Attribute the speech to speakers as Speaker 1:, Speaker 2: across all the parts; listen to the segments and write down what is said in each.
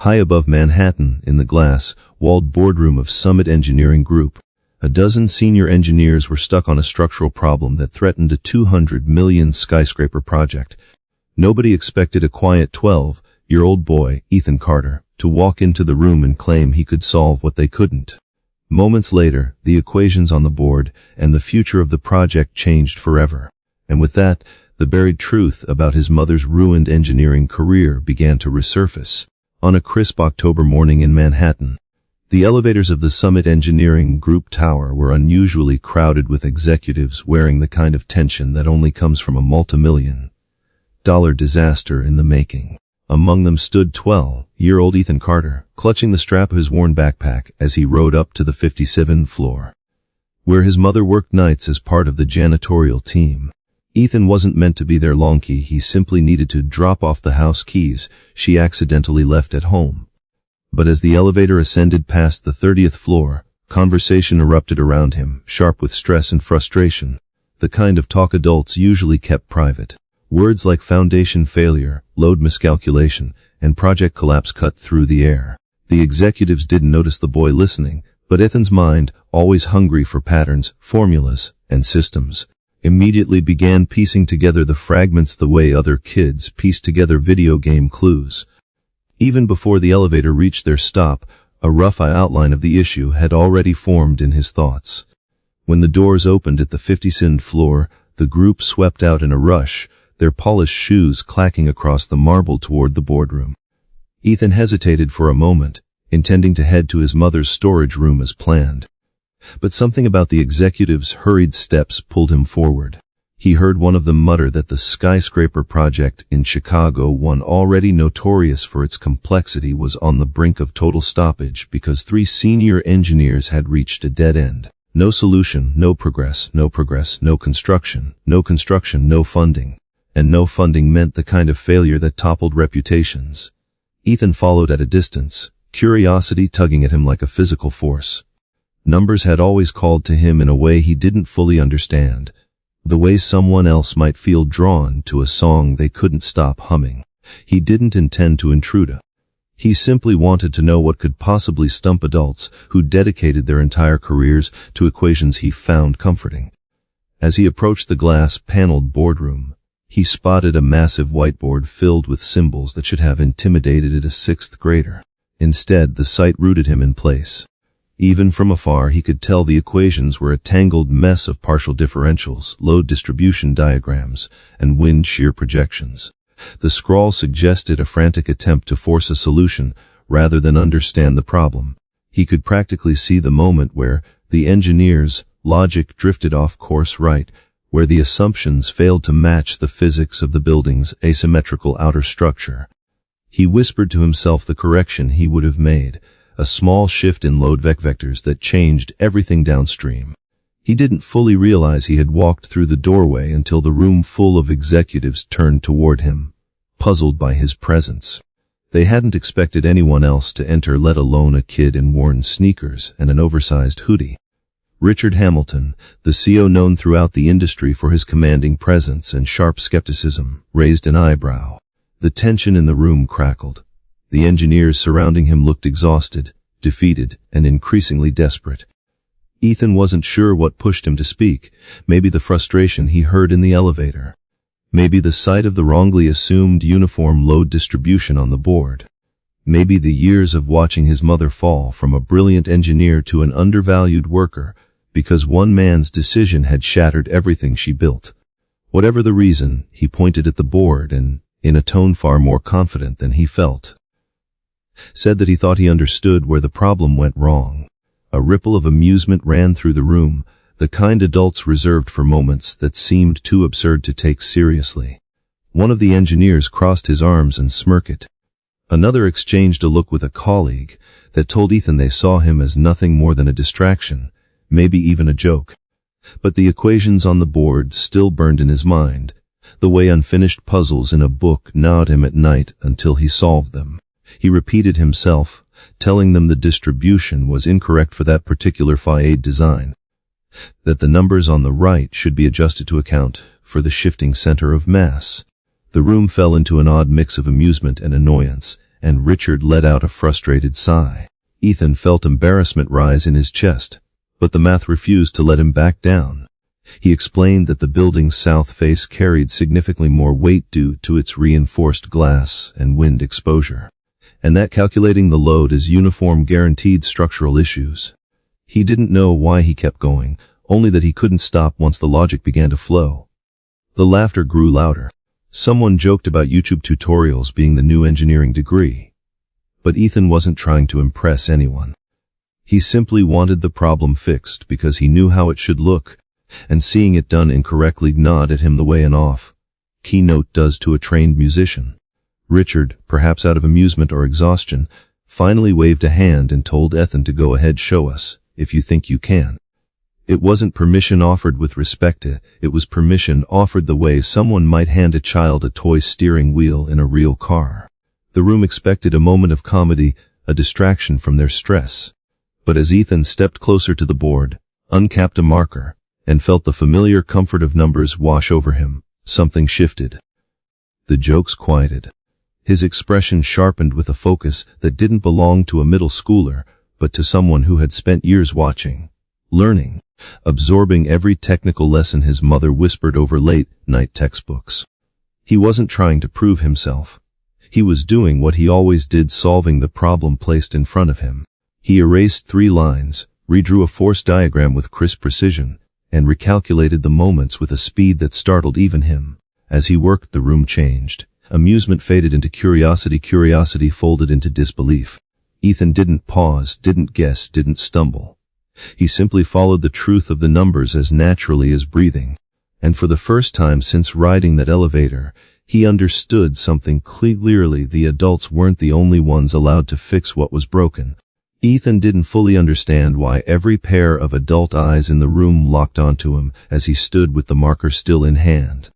Speaker 1: High above Manhattan, in the glass-walled boardroom of Summit Engineering Group, a dozen senior engineers were stuck on a structural problem that threatened a $200 million skyscraper project. Nobody expected a quiet 12-year-old boy, Ethan Carter, to walk into the room and claim he could solve what they couldn't. Moments later, the equations on the board and the future of the project changed forever. And with that, the buried truth about his mother's ruined engineering career began to resurface. On a crisp October morning in Manhattan, the elevators of the Summit Engineering Group tower were unusually crowded with executives wearing the kind of tension that only comes from a multi-million-dollar disaster in the making. Among them stood 12-year-old Ethan Carter, clutching the strap of his worn backpack as he rode up to the 57th floor, where his mother worked nights as part of the janitorial team. Ethan wasn't meant to be their lankey, he simply needed to drop off the house keys she accidentally left at home. But as the elevator ascended past the 30th floor, conversation erupted around him, sharp with stress and frustration, the kind of talk adults usually kept private. Words like foundation failure, load miscalculation, and project collapse cut through the air. The executives didn't notice the boy listening, but Ethan's mind, always hungry for patterns, formulas, and systems, immediately began piecing together the fragments the way other kids piece together video game clues. Even before the elevator reached their stop, a rough outline of the issue had already formed in his thoughts. When the doors opened at the 57th floor, the group swept out in a rush, their polished shoes clacking across the marble toward the boardroom. Ethan hesitated for a moment, intending to head to his mother's storage room as planned. But something about the executive's hurried steps pulled him forward. He heard one of them mutter that the skyscraper project in Chicago, one already notorious for its complexity, was on the brink of total stoppage because 3 senior engineers had reached a dead end. No solution, no progress, no construction, no funding. And no funding meant the kind of failure that toppled reputations. Ethan followed at a distance, curiosity tugging at him like a physical force. Numbers had always called to him in a way he didn't fully understand, the way someone else might feel drawn to a song they couldn't stop humming. He didn't intend to intrude. He simply wanted to know what could possibly stump adults who dedicated their entire careers to equations he found comforting. As he approached the glass-paneled boardroom, he spotted a massive whiteboard filled with symbols that should have intimidated a 6th grader. Instead, the sight rooted him in place. Even from afar, he could tell the equations were a tangled mess of partial differentials, load distribution diagrams, and wind shear projections. The scrawl suggested a frantic attempt to force a solution rather than understand the problem. He could practically see the moment where the engineer's logic drifted off course, right where the assumptions failed to match the physics of the building's asymmetrical outer structure. He whispered to himself the correction he would have made, a small shift in load vectors that changed everything downstream. He didn't fully realize he had walked through the doorway until the room full of executives turned toward him, puzzled by his presence. They hadn't expected anyone else to enter, let alone a kid in worn sneakers and an oversized hoodie. Richard Hamilton, the CEO known throughout the industry for his commanding presence and sharp skepticism, raised an eyebrow. The tension in the room crackled. The engineers surrounding him looked exhausted, defeated, and increasingly desperate. Ethan wasn't sure what pushed him to speak. Maybe the frustration he heard in the elevator. Maybe the sight of the wrongly assumed uniform load distribution on the board. Maybe the years of watching his mother fall from a brilliant engineer to an undervalued worker because one man's decision had shattered everything she built. Whatever the reason, he pointed at the board and, in a tone far more confident than he felt, said that he thought he understood where the problem went wrong. A ripple of amusement ran through the room, the kind adults reserved for moments that seemed too absurd to take seriously. One of the engineers crossed his arms and smirked. Another exchanged a look with a colleague that told Ethan they saw him as nothing more than a distraction, maybe even a joke. But the equations on the board still burned in his mind, the way unfinished puzzles in a book gnawed him at night until he solved them. He repeated himself, telling them the distribution was incorrect for that particular phi-aid design, that the numbers on the right should be adjusted to account for the shifting center of mass. The room fell into an odd mix of amusement and annoyance, and Richard let out a frustrated sigh. Ethan felt embarrassment rise in his chest, but the math refused to let him back down. He explained that the building's south face carried significantly more weight due to its reinforced glass and wind exposure, and that calculating the load as uniform guaranteed structural issues. He didn't know why he kept going, only that he couldn't stop once the logic began to flow. The laughter grew louder. Someone joked about YouTube tutorials being the new engineering degree. But Ethan wasn't trying to impress anyone. He simply wanted the problem fixed because he knew how it should look, and seeing it done incorrectly gnawed at him the way an off-keynote does to a trained musician. Richard, perhaps out of amusement or exhaustion, finally waved a hand and told Ethan to go ahead, show us, if you think you can. It wasn't permission offered with respect, it was permission offered the way someone might hand a child a toy steering wheel in a real car. The room expected a moment of comedy, a distraction from their stress. But as Ethan stepped closer to the board, uncapped a marker, and felt the familiar comfort of numbers wash over him, something shifted. The jokes quieted. His expression sharpened with a focus that didn't belong to a middle schooler, but to someone who had spent years watching, learning, absorbing every technical lesson his mother whispered over late-night textbooks. He wasn't trying to prove himself. He was doing what he always did, solving the problem placed in front of him. He erased 3 lines, redrew a force diagram with crisp precision, and recalculated the moments with a speed that startled even him. As he worked, the room changed. Amusement faded into curiosity, curiosity folded into disbelief. Ethan didn't pause, didn't guess, didn't stumble. He simply followed the truth of the numbers as naturally as breathing. And for the first time since riding that elevator, he understood something clearly. The adults weren't the only ones allowed to fix what was broken. Ethan didn't fully understand why every pair of adult eyes in the room locked onto him as he stood with the marker still in hand.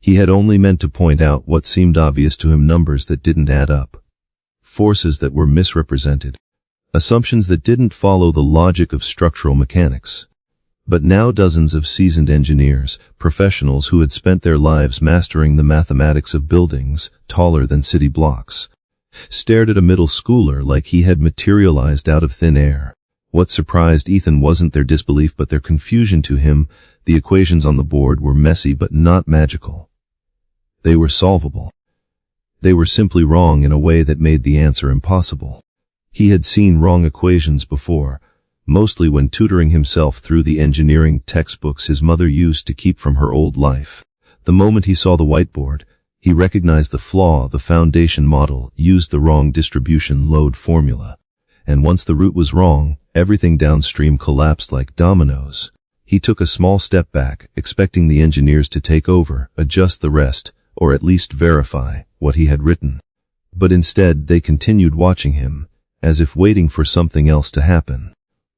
Speaker 1: He had only meant to point out what seemed obvious to him: numbers that didn't add up, forces that were misrepresented, assumptions that didn't follow the logic of structural mechanics. But now dozens of seasoned engineers, professionals who had spent their lives mastering the mathematics of buildings taller than city blocks, stared at a middle schooler like he had materialized out of thin air. What surprised Ethan wasn't their disbelief but their confusion. To him, the equations on the board were messy but not magical. They were solvable. They were simply wrong in a way that made the answer impossible. He had seen wrong equations before, mostly when tutoring himself through the engineering textbooks his mother used to keep from her old life. The moment he saw the whiteboard, he recognized the flaw. The foundation model used the wrong distribution load formula. And once the root was wrong, everything downstream collapsed like dominoes. He took a small step back, expecting the engineers to take over, adjust the rest, or at least verify what he had written. But instead they continued watching him, as if waiting for something else to happen.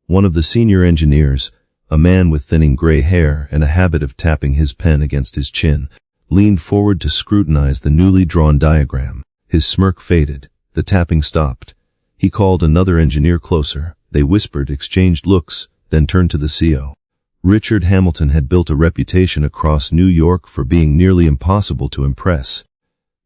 Speaker 1: One of the senior engineers, a man with thinning gray hair and a habit of tapping his pen against his chin, leaned forward to scrutinize the newly drawn diagram. His smirk faded. The tapping stopped. He called another engineer closer. They whispered, exchanged looks, then turned to the CO. Richard Hamilton had built a reputation across New York for being nearly impossible to impress.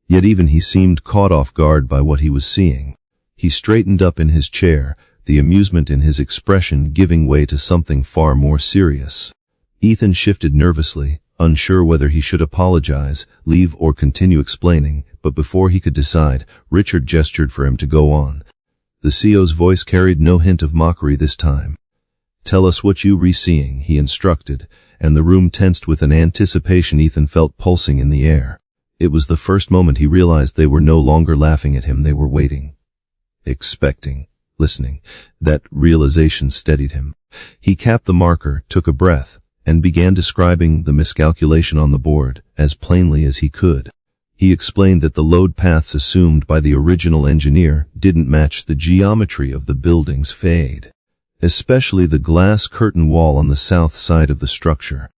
Speaker 1: Yet even he seemed caught off guard by what he was seeing. He straightened up in his chair, the amusement in his expression giving way to something far more serious. Ethan shifted nervously, unsure whether he should apologize, leave, or continue explaining, but before he could decide, Richard gestured for him to go on. The CO's voice carried no hint of mockery this time. "Tell us what you re-seeing," he instructed, and the room tensed with an anticipation Ethan felt pulsing in the air. It was the first moment he realized they were no longer laughing at him, they were waiting, expecting, listening. That realization steadied him. He capped the marker, took a breath, and began describing the miscalculation on the board as plainly as he could. He explained that the load paths assumed by the original engineer didn't match the geometry of the building's fade, especially the glass curtain wall on the south side of the structure.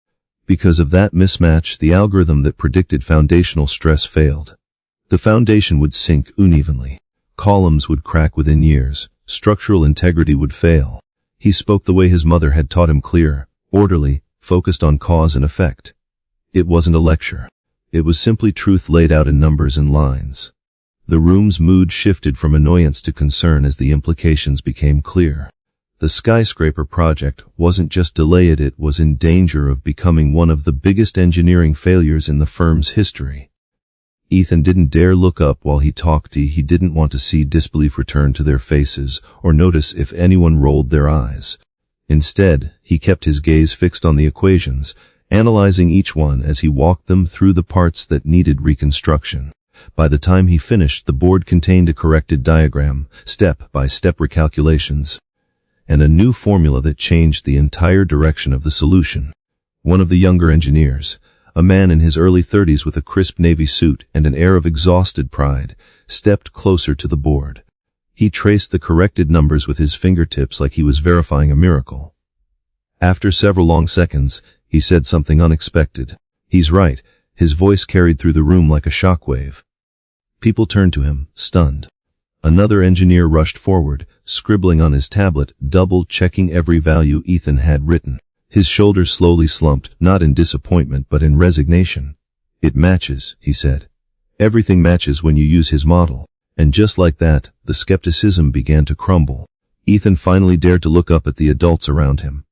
Speaker 1: Because of that mismatch, the algorithm that predicted foundational stress failed. The foundation would sink unevenly. Columns would crack within years. Structural integrity would fail. He spoke the way his mother had taught him, clear, orderly, focused on cause and effect. It wasn't a lecture. It was simply truth laid out in numbers and lines. The room's mood shifted from annoyance to concern as the implications became clear. The skyscraper project wasn't just delayed, it was in danger of becoming one of the biggest engineering failures in the firm's history. Ethan didn't dare look up while he talked. He didn't want to see disbelief return to their faces or notice if anyone rolled their eyes. Instead, he kept his gaze fixed on the equations, analyzing each one as he walked them through the parts that needed reconstruction. By the time he finished, the board contained a corrected diagram, step-by-step recalculations, and a new formula that changed the entire direction of the solution. One of the younger engineers, a man in his early 30s with a crisp navy suit and an air of exhausted pride, stepped closer to the board. He traced the corrected numbers with his fingertips like he was verifying a miracle. After several long seconds, he said something unexpected. "He's right." His voice carried through the room like a shockwave. People turned to him, stunned. Another engineer rushed forward, scribbling on his tablet, double-checking every value Ethan had written. His shoulders slowly slumped, not in disappointment but in resignation. "It matches," he said. "Everything matches when you use his model." And just like that, the skepticism began to crumble. Ethan finally dared to look up at the adults around him.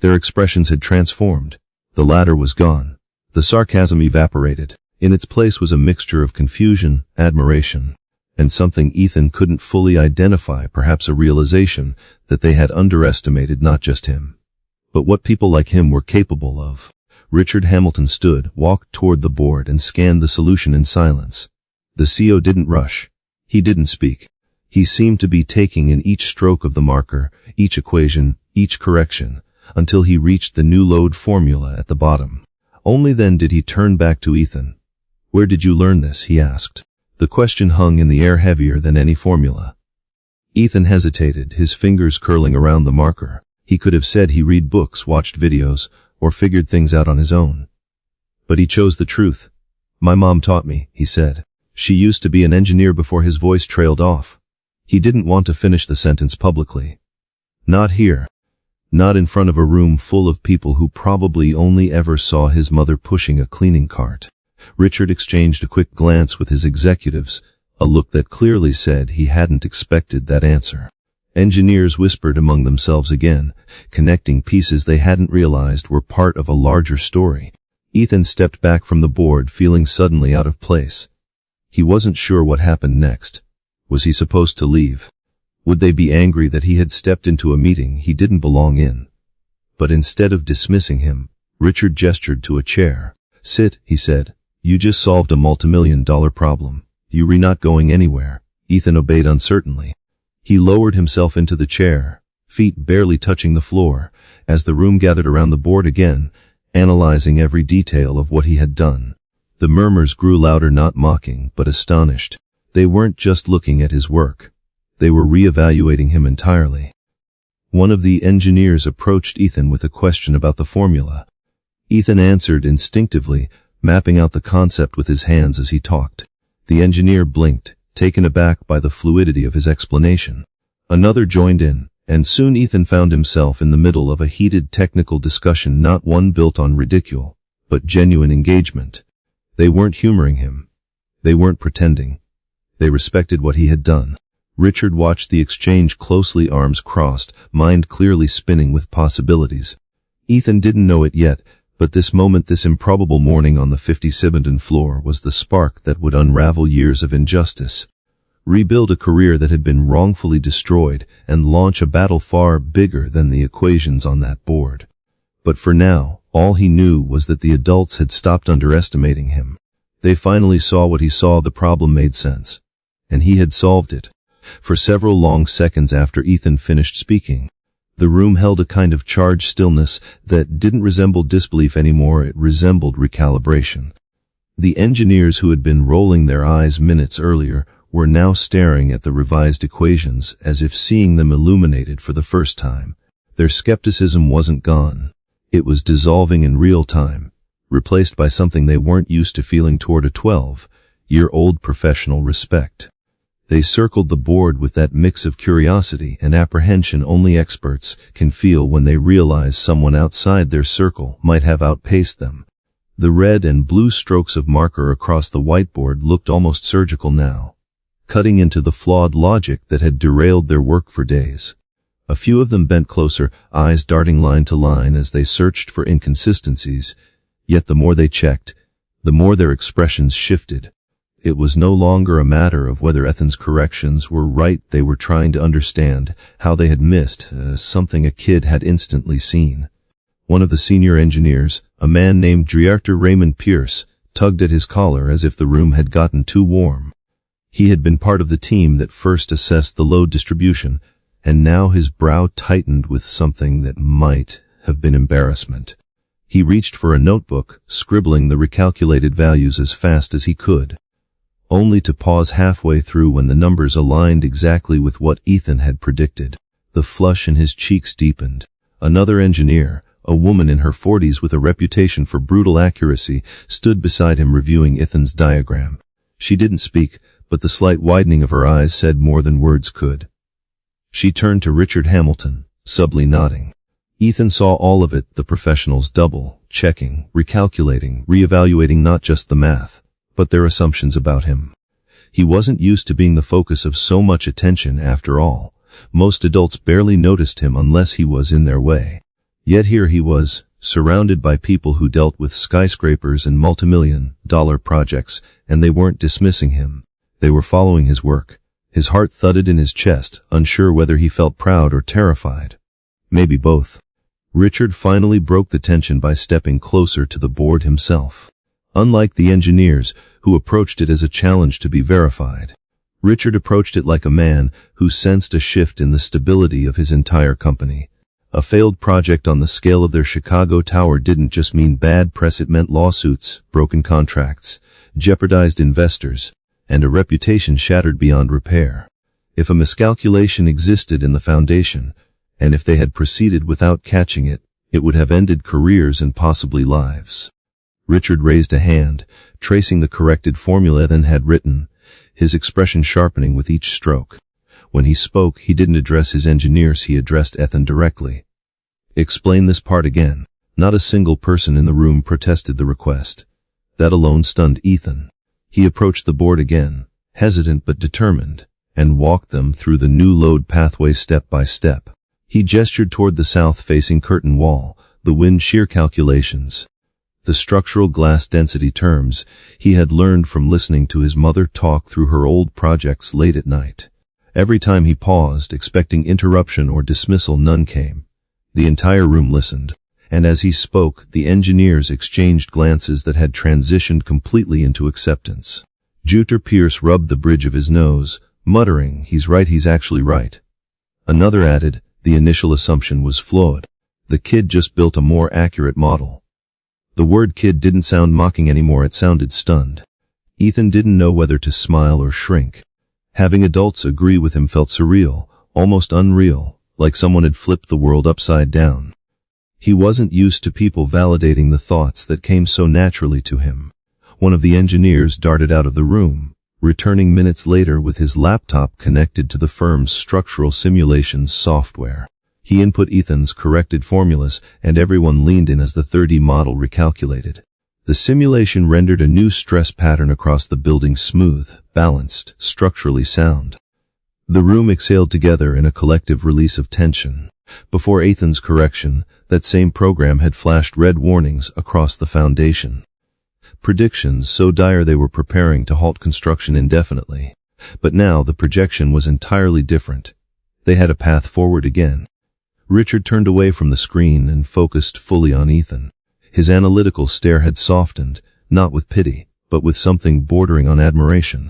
Speaker 1: Their expressions had transformed. The laughter was gone. The sarcasm evaporated. In its place was a mixture of confusion, admiration, and something Ethan couldn't fully identify, perhaps a realization that they had underestimated not just him, but what people like him were capable of. Richard Hamilton stood, walked toward the board, and scanned the solution in silence. The CO didn't rush. He didn't speak. He seemed to be taking in each stroke of the marker, each equation, each correction, until he reached the new load formula at the bottom. Only then did he turn back to Ethan. "Where did you learn this?" he asked. The question hung in the air heavier than any formula. Ethan hesitated, his fingers curling around the marker. He could have said he read books, watched videos, or figured things out on his own. But he chose the truth. "My mom taught me," he said. "She used to be an engineer." Before his voice trailed off. He didn't want to finish the sentence publicly. Not here. Not in front of a room full of people who probably only ever saw his mother pushing a cleaning cart. Richard exchanged a quick glance with his executives, a look that clearly said he hadn't expected that answer. Engineers whispered among themselves again, connecting pieces they hadn't realized were part of a larger story. Ethan stepped back from the board, feeling suddenly out of place. He wasn't sure what happened next. Was he supposed to leave? Would they be angry that he had stepped into a meeting he didn't belong in? But instead of dismissing him, Richard gestured to a chair. "Sit," he said. "You just solved a multimillion-dollar problem. You're not going anywhere." Ethan obeyed uncertainly. He lowered himself into the chair, feet barely touching the floor, as the room gathered around the board again, analyzing every detail of what he had done. The murmurs grew louder, not mocking, but astonished. They weren't just looking at his work. They were reevaluating him entirely. One of the engineers approached Ethan with a question about the formula. Ethan answered instinctively, mapping out the concept with his hands as he talked. The engineer blinked, taken aback by the fluidity of his explanation. Another joined in, and soon Ethan found himself in the middle of a heated technical discussion, not one built on ridicule, but genuine engagement. They weren't humoring him. They weren't pretending. They respected what he had done. Richard watched the exchange closely, arms crossed, mind clearly spinning with possibilities. Ethan didn't know it yet, but this moment, this improbable morning on the 57th floor, was the spark that would unravel years of injustice, rebuild a career that had been wrongfully destroyed, and launch a battle far bigger than the equations on that board. But for now, all he knew was that the adults had stopped underestimating him. They finally saw what he saw. The problem made sense. And he had solved it. For several long seconds after Ethan finished speaking, the room held a kind of charged stillness that didn't resemble disbelief anymore. It resembled recalibration. The engineers who had been rolling their eyes minutes earlier were now staring at the revised equations as if seeing them illuminated for the first time. Their skepticism wasn't gone. It was dissolving in real time, replaced by something they weren't used to feeling toward a 12-year-old professional: respect. They circled the board with that mix of curiosity and apprehension only experts can feel when they realize someone outside their circle might have outpaced them. The red and blue strokes of marker across the whiteboard looked almost surgical now, cutting into the flawed logic that had derailed their work for days. A few of them bent closer, eyes darting line to line as they searched for inconsistencies, yet the more they checked, the more their expressions shifted. It was no longer a matter of whether Ethan's corrections were right. They were trying to understand how they had missed something a kid had instantly seen. One of the senior engineers, a man named Dr. Raymond Pierce, tugged at his collar as if the room had gotten too warm. He had been part of the team that first assessed the load distribution, and now his brow tightened with something that might have been embarrassment. He reached for a notebook, scribbling the recalculated values as fast as he could, only to pause halfway through when the numbers aligned exactly with what Ethan had predicted. The flush in his cheeks deepened. Another engineer, a woman in her 40s with a reputation for brutal accuracy, stood beside him reviewing Ethan's diagram. She didn't speak, but the slight widening of her eyes said more than words could. She turned to Richard Hamilton, subtly nodding. Ethan saw all of it, the professionals double, checking, recalculating, reevaluating not just the math, but their assumptions about him. He wasn't used to being the focus of so much attention after all. Most adults barely noticed him unless he was in their way. Yet here he was, surrounded by people who dealt with skyscrapers and multimillion-dollar projects, and they weren't dismissing him. They were following his work. His heart thudded in his chest, unsure whether he felt proud or terrified. Maybe both. Richard finally broke the tension by stepping closer to the board himself. Unlike the engineers, who approached it as a challenge to be verified, Richard approached it like a man who sensed a shift in the stability of his entire company. A failed project on the scale of their Chicago tower didn't just mean bad press, it meant lawsuits, broken contracts, jeopardized investors, and a reputation shattered beyond repair. If a miscalculation existed in the foundation, and if they had proceeded without catching it, it would have ended careers and possibly lives. Richard raised a hand, tracing the corrected formula Ethan had written, his expression sharpening with each stroke. When he spoke, he didn't address his engineers, he addressed Ethan directly. "Explain this part again." Not a single person in the room protested the request. That alone stunned Ethan. He approached the board again, hesitant but determined, and walked them through the new load pathway step by step. He gestured toward the south-facing curtain wall, the wind shear calculations, the structural glass density terms he had learned from listening to his mother talk through her old projects late at night. Every time he paused, expecting interruption or dismissal, none came. The entire room listened, and as he spoke, the engineers exchanged glances that had transitioned completely into acceptance. Dr. Pierce rubbed the bridge of his nose, muttering, "He's right, he's actually right." Another added, "The initial assumption was flawed. The kid just built a more accurate model." The word kid didn't sound mocking anymore, it sounded stunned. Ethan didn't know whether to smile or shrink. Having adults agree with him felt surreal, almost unreal, like someone had flipped the world upside down. He wasn't used to people validating the thoughts that came so naturally to him. One of the engineers darted out of the room, returning minutes later with his laptop connected to the firm's structural simulations software. He input Ethan's corrected formulas, and everyone leaned in as the 3D model recalculated. The simulation rendered a new stress pattern across the building, smooth, balanced, structurally sound. The room exhaled together in a collective release of tension. Before Ethan's correction, that same program had flashed red warnings across the foundation. Predictions so dire they were preparing to halt construction indefinitely. But now the projection was entirely different. They had a path forward again. Richard turned away from the screen and focused fully on Ethan. His analytical stare had softened, not with pity, but with something bordering on admiration.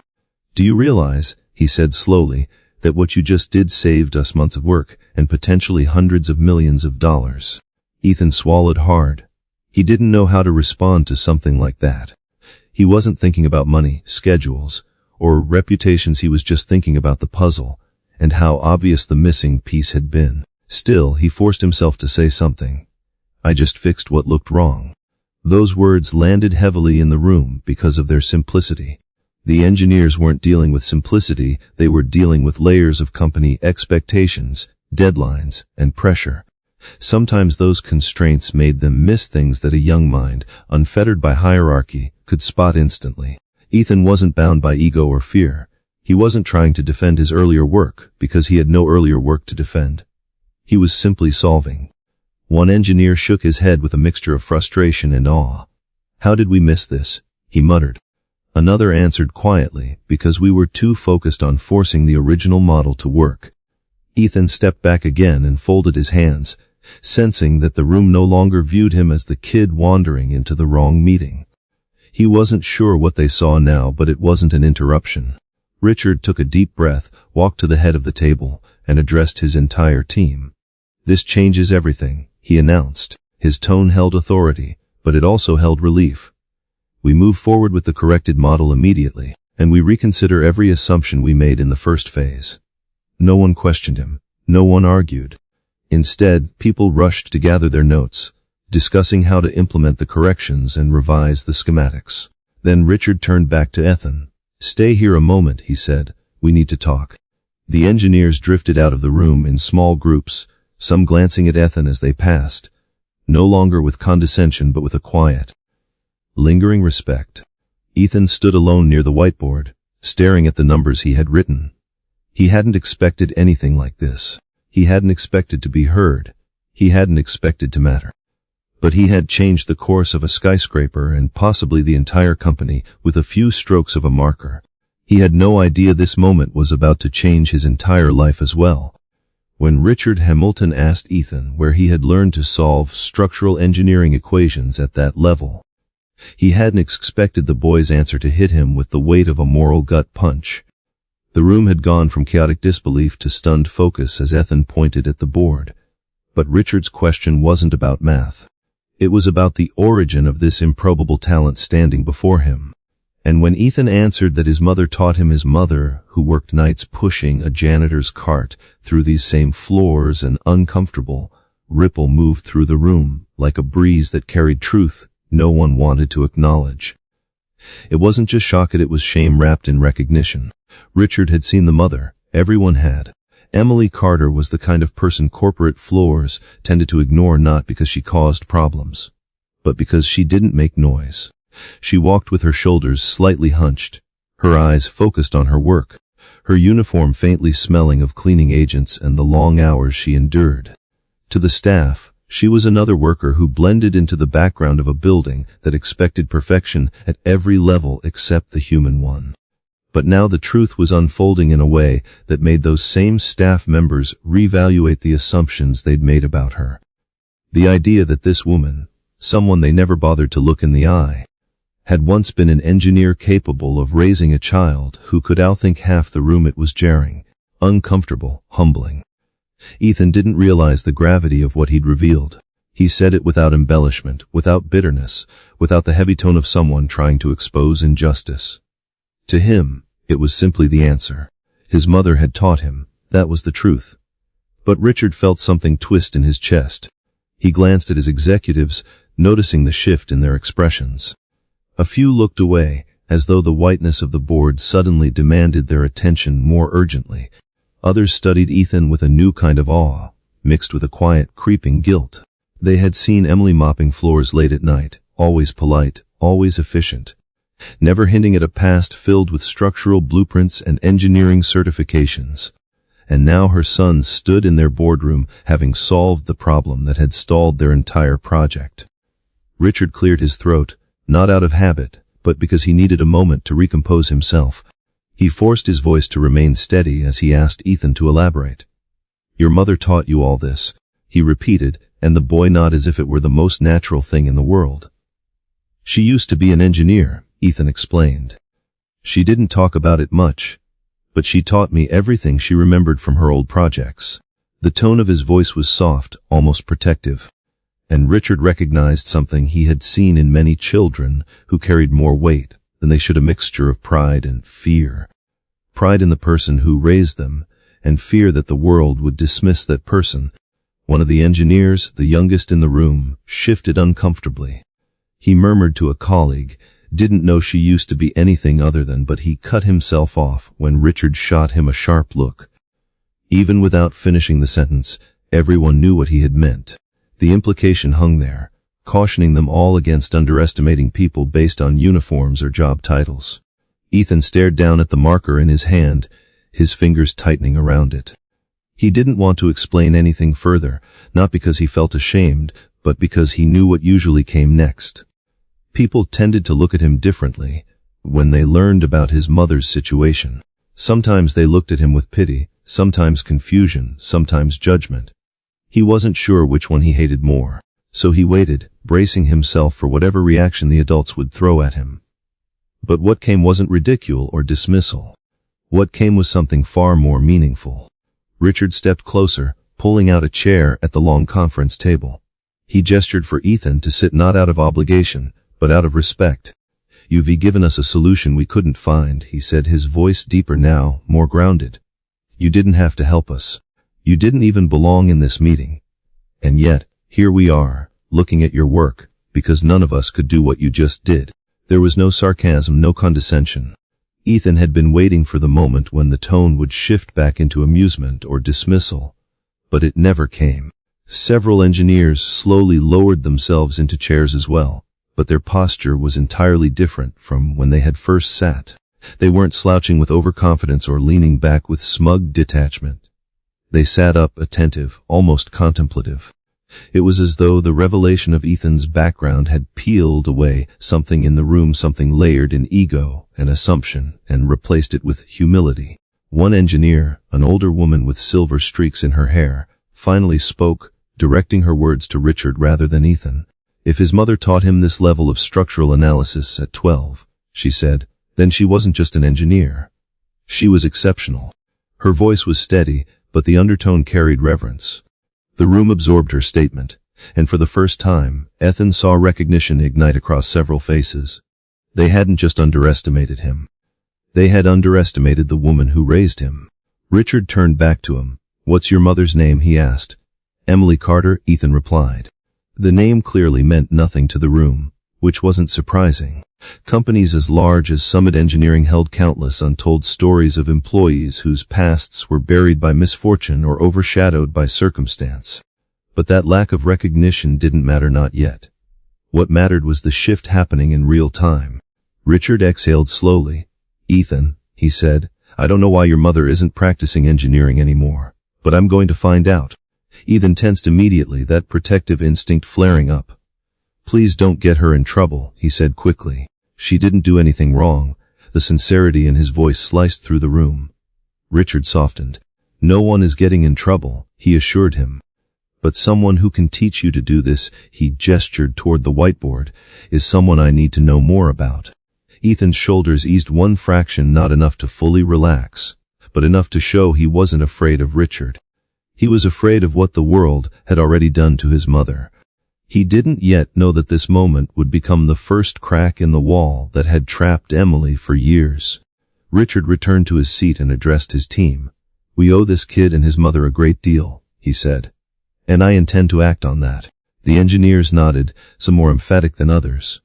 Speaker 1: "Do you realize," he said slowly, "that what you just did saved us months of work and potentially hundreds of millions of dollars?" Ethan swallowed hard. He didn't know how to respond to something like that. He wasn't thinking about money, schedules, or reputations. He was just thinking about the puzzle and how obvious the missing piece had been. Still, he forced himself to say something. "I just fixed what looked wrong." Those words landed heavily in the room because of their simplicity. The engineers weren't dealing with simplicity, they were dealing with layers of company expectations, deadlines, and pressure. Sometimes those constraints made them miss things that a young mind, unfettered by hierarchy, could spot instantly. Ethan wasn't bound by ego or fear. He wasn't trying to defend his earlier work, because he had no earlier work to defend. He was simply solving. One engineer shook his head with a mixture of frustration and awe. "How did we miss this?" he muttered. Another answered quietly, "Because we were too focused on forcing the original model to work." Ethan stepped back again and folded his hands, sensing that the room no longer viewed him as the kid wandering into the wrong meeting. He wasn't sure what they saw now, but it wasn't an interruption. Richard took a deep breath, walked to the head of the table, and addressed his entire team. "This changes everything," he announced. His tone held authority, but it also held relief. "We move forward with the corrected model immediately, and we reconsider every assumption we made in the first phase." No one questioned him. No one argued. Instead, people rushed to gather their notes, discussing how to implement the corrections and revise the schematics. Then Richard turned back to Ethan. "Stay here a moment," he said. "We need to talk." The engineers drifted out of the room in small groups, some glancing at Ethan as they passed, no longer with condescension but with a quiet, lingering respect. Ethan stood alone near the whiteboard, staring at the numbers he had written. He hadn't expected anything like this. He hadn't expected to be heard. He hadn't expected to matter. But he had changed the course of a skyscraper and possibly the entire company with a few strokes of a marker. He had no idea this moment was about to change his entire life as well. When Richard Hamilton asked Ethan where he had learned to solve structural engineering equations at that level, he hadn't expected the boy's answer to hit him with the weight of a moral gut punch. The room had gone from chaotic disbelief to stunned focus as Ethan pointed at the board. But Richard's question wasn't about math. It was about the origin of this improbable talent standing before him. And when Ethan answered that his mother taught him, his mother, who worked nights pushing a janitor's cart through these same floors, an uncomfortable ripple moved through the room, like a breeze that carried truth no one wanted to acknowledge. It wasn't just shock, it was shame wrapped in recognition. Richard had seen the mother. Everyone had. Emily Carter was the kind of person corporate floors tended to ignore, not because she caused problems, but because she didn't make noise. She walked with her shoulders slightly hunched, her eyes focused on her work, her uniform faintly smelling of cleaning agents and the long hours she endured. To the staff, she was another worker who blended into the background of a building that expected perfection at every level except the human one. But now the truth was unfolding in a way that made those same staff members reevaluate the assumptions they'd made about her. The idea that this woman, someone they never bothered to look in the eye, had once been an engineer capable of raising a child who could outthink half the room, it was jarring, uncomfortable, humbling. Ethan didn't realize the gravity of what he'd revealed. He said it without embellishment, without bitterness, without the heavy tone of someone trying to expose injustice. To him, it was simply the answer. His mother had taught him. That was the truth. But Richard felt something twist in his chest. He glanced at his executives, noticing the shift in their expressions. A few looked away, as though the whiteness of the board suddenly demanded their attention more urgently. Others studied Ethan with a new kind of awe, mixed with a quiet, creeping guilt. They had seen Emily mopping floors late at night, always polite, always efficient, never hinting at a past filled with structural blueprints and engineering certifications. And now her son stood in their boardroom, having solved the problem that had stalled their entire project. Richard cleared his throat, not out of habit, but because he needed a moment to recompose himself. He forced his voice to remain steady as he asked Ethan to elaborate. "Your mother taught you all this," he repeated, and the boy nodded as if it were the most natural thing in the world. "She used to be an engineer," Ethan explained. "She didn't talk about it much, but she taught me everything she remembered from her old projects." The tone of his voice was soft, almost protective, and Richard recognized something he had seen in many children who carried more weight than they should, a mixture of pride and fear. Pride in the person who raised them, and fear that the world would dismiss that person. One of the engineers, the youngest in the room, shifted uncomfortably. He murmured to a colleague, didn't know she used to be anything other than, but he cut himself off when Richard shot him a sharp look. Even without finishing the sentence, everyone knew what he had meant. The implication hung there, cautioning them all against underestimating people based on uniforms or job titles. Ethan stared down at the marker in his hand, his fingers tightening around it. He didn't want to explain anything further, not because he felt ashamed, but because he knew what usually came next. People tended to look at him differently when they learned about his mother's situation. Sometimes they looked at him with pity, sometimes confusion, sometimes judgment. He wasn't sure which one he hated more, so he waited, bracing himself for whatever reaction the adults would throw at him. But what came wasn't ridicule or dismissal. What came was something far more meaningful. Richard stepped closer, pulling out a chair at the long conference table. He gestured for Ethan to sit not out of obligation, but out of respect. "You've given us a solution we couldn't find," he said, his voice deeper now, more grounded. "You didn't have to help us. You didn't even belong in this meeting. And yet, here we are, looking at your work, because none of us could do what you just did." There was no sarcasm, no condescension. Ethan had been waiting for the moment when the tone would shift back into amusement or dismissal. But it never came. Several engineers slowly lowered themselves into chairs as well, but their posture was entirely different from when they had first sat. They weren't slouching with overconfidence or leaning back with smug detachment. They sat up, attentive, almost contemplative. It was as though the revelation of Ethan's background had peeled away something in the room, something layered in ego and assumption, and replaced it with humility. One engineer, an older woman with silver streaks in her hair, finally spoke, directing her words to Richard rather than Ethan. "If his mother taught him this level of structural analysis at 12, she said, then she wasn't just an engineer. She was exceptional." Her voice was steady, but the undertone carried reverence. The room absorbed her statement, and for the first time, Ethan saw recognition ignite across several faces. They hadn't just underestimated him. They had underestimated the woman who raised him. Richard turned back to him. "What's your mother's name?" he asked. "Emily Carter," Ethan replied. The name clearly meant nothing to the room, which wasn't surprising. Companies as large as Summit Engineering held countless untold stories of employees whose pasts were buried by misfortune or overshadowed by circumstance. But that lack of recognition didn't matter, not yet. What mattered was the shift happening in real time. Richard exhaled slowly. "Ethan," he said, "I don't know why your mother isn't practicing engineering anymore, but I'm going to find out." Ethan tensed immediately, that protective instinct flaring up. "Please don't get her in trouble," he said quickly. "She didn't do anything wrong." The sincerity in his voice sliced through the room. Richard softened. "No one is getting in trouble," he assured him. "But someone who can teach you to do this," he gestured toward the whiteboard, "is someone I need to know more about." Ethan's shoulders eased one fraction, not enough to fully relax, but enough to show he wasn't afraid of Richard. He was afraid of what the world had already done to his mother. He didn't yet know that this moment would become the first crack in the wall that had trapped Emily for years. Richard returned to his seat and addressed his team. "We owe this kid and his mother a great deal," he said. "And I intend to act on that." The engineers nodded, some more emphatic than others.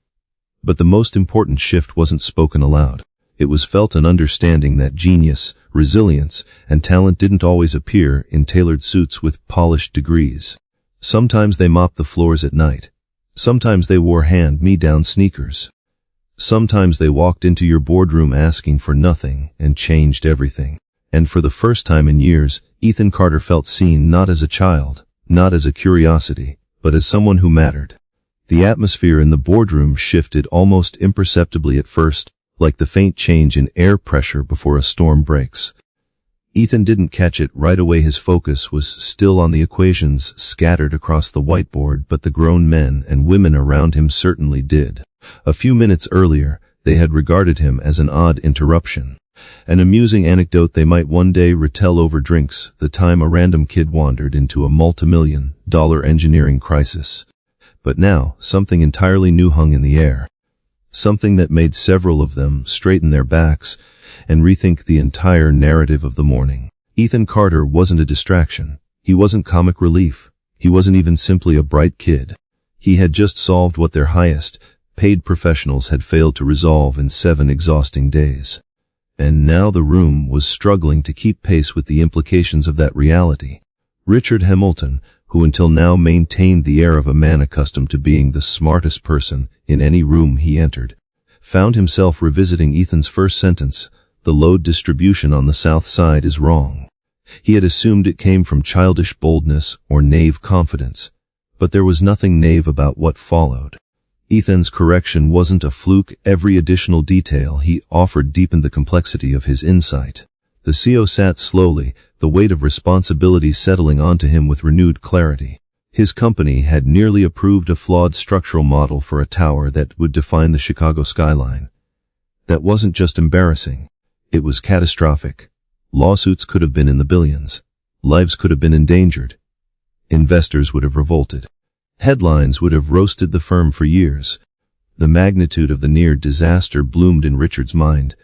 Speaker 1: But the most important shift wasn't spoken aloud. It was felt, an understanding that genius, resilience, and talent didn't always appear in tailored suits with polished degrees. Sometimes they mopped the floors at night. Sometimes they wore hand-me-down sneakers. Sometimes they walked into your boardroom asking for nothing and changed everything. And for the first time in years, Ethan Carter felt seen, not as a child, not as a curiosity, but as someone who mattered. The atmosphere in the boardroom shifted almost imperceptibly at first, like the faint change in air pressure before a storm breaks. Ethan didn't catch it right away. His focus was still on the equations scattered across the whiteboard, but the grown men and women around him certainly did. A few minutes earlier, they had regarded him as an odd interruption, an amusing anecdote they might one day retell over drinks, the time a random kid wandered into a multi-million-dollar engineering crisis. But now, something entirely new hung in the air. Something that made several of them straighten their backs and rethink the entire narrative of the morning. Ethan Carter wasn't a distraction. He wasn't comic relief. He wasn't even simply a bright kid. He had just solved what their highest paid professionals had failed to resolve in 7 exhausting days. And now the room was struggling to keep pace with the implications of that reality. Richard Hamilton, who until now maintained the air of a man accustomed to being the smartest person in any room he entered, found himself revisiting Ethan's first sentence, "The load distribution on the south side is wrong." He had assumed it came from childish boldness or naive confidence, but there was nothing naive about what followed. Ethan's correction wasn't a fluke. Every additional detail he offered deepened the complexity of his insight. The CO sat slowly, the weight of responsibility settling onto him with renewed clarity. His company had nearly approved a flawed structural model for a tower that would define the Chicago skyline. That wasn't just embarrassing. It was catastrophic. Lawsuits could have been in the billions. Lives could have been endangered. Investors would have revolted. Headlines would have roasted the firm for years. The magnitude of the near disaster bloomed in Richard's mind,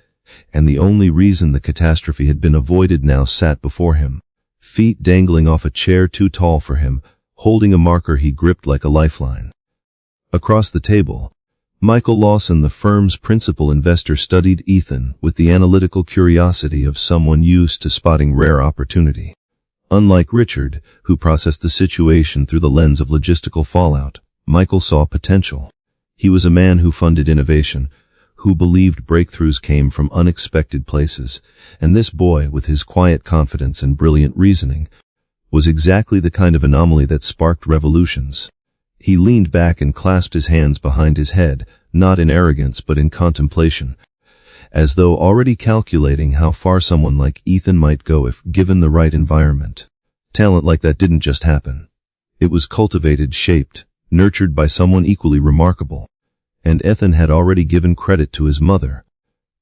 Speaker 1: and the only reason the catastrophe had been avoided now sat before him, feet dangling off a chair too tall for him, holding a marker he gripped like a lifeline. Across the table, Michael Lawson, the firm's principal investor, studied Ethan with the analytical curiosity of someone used to spotting rare opportunity. Unlike Richard, who processed the situation through the lens of logistical fallout, Michael saw potential. He was a man who funded innovation, who believed breakthroughs came from unexpected places, and this boy, with his quiet confidence and brilliant reasoning, was exactly the kind of anomaly that sparked revolutions. He leaned back and clasped his hands behind his head, not in arrogance but in contemplation, as though already calculating how far someone like Ethan might go if given the right environment. Talent like that didn't just happen. It was cultivated, shaped, nurtured by someone equally remarkable. And Ethan had already given credit to his mother.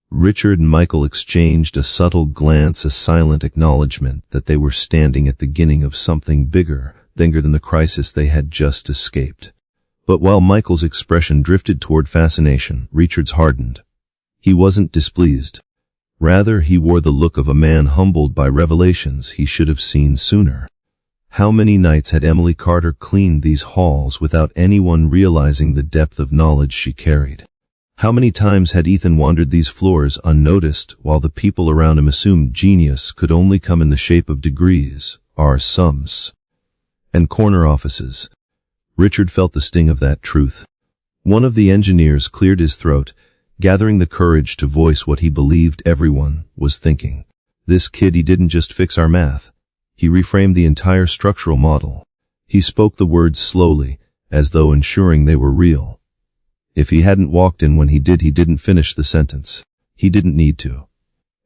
Speaker 1: Richard and Michael exchanged a subtle glance, a silent acknowledgement that they were standing at the beginning of something bigger than the crisis they had just escaped. But while Michael's expression drifted toward fascination, Richard's hardened. He wasn't displeased. Rather, he wore the look of a man humbled by revelations he should have seen sooner. How many nights had Emily Carter cleaned these halls without anyone realizing the depth of knowledge she carried? How many times had Ethan wandered these floors unnoticed while the people around him assumed genius could only come in the shape of degrees, or sums, and corner offices? Richard felt the sting of that truth. One of the engineers cleared his throat, gathering the courage to voice what he believed everyone was thinking. This kid, he didn't just fix our math. He reframed the entire structural model. He spoke the words slowly, as though ensuring they were real. If he hadn't walked in when he didn't finish the sentence. He didn't need to.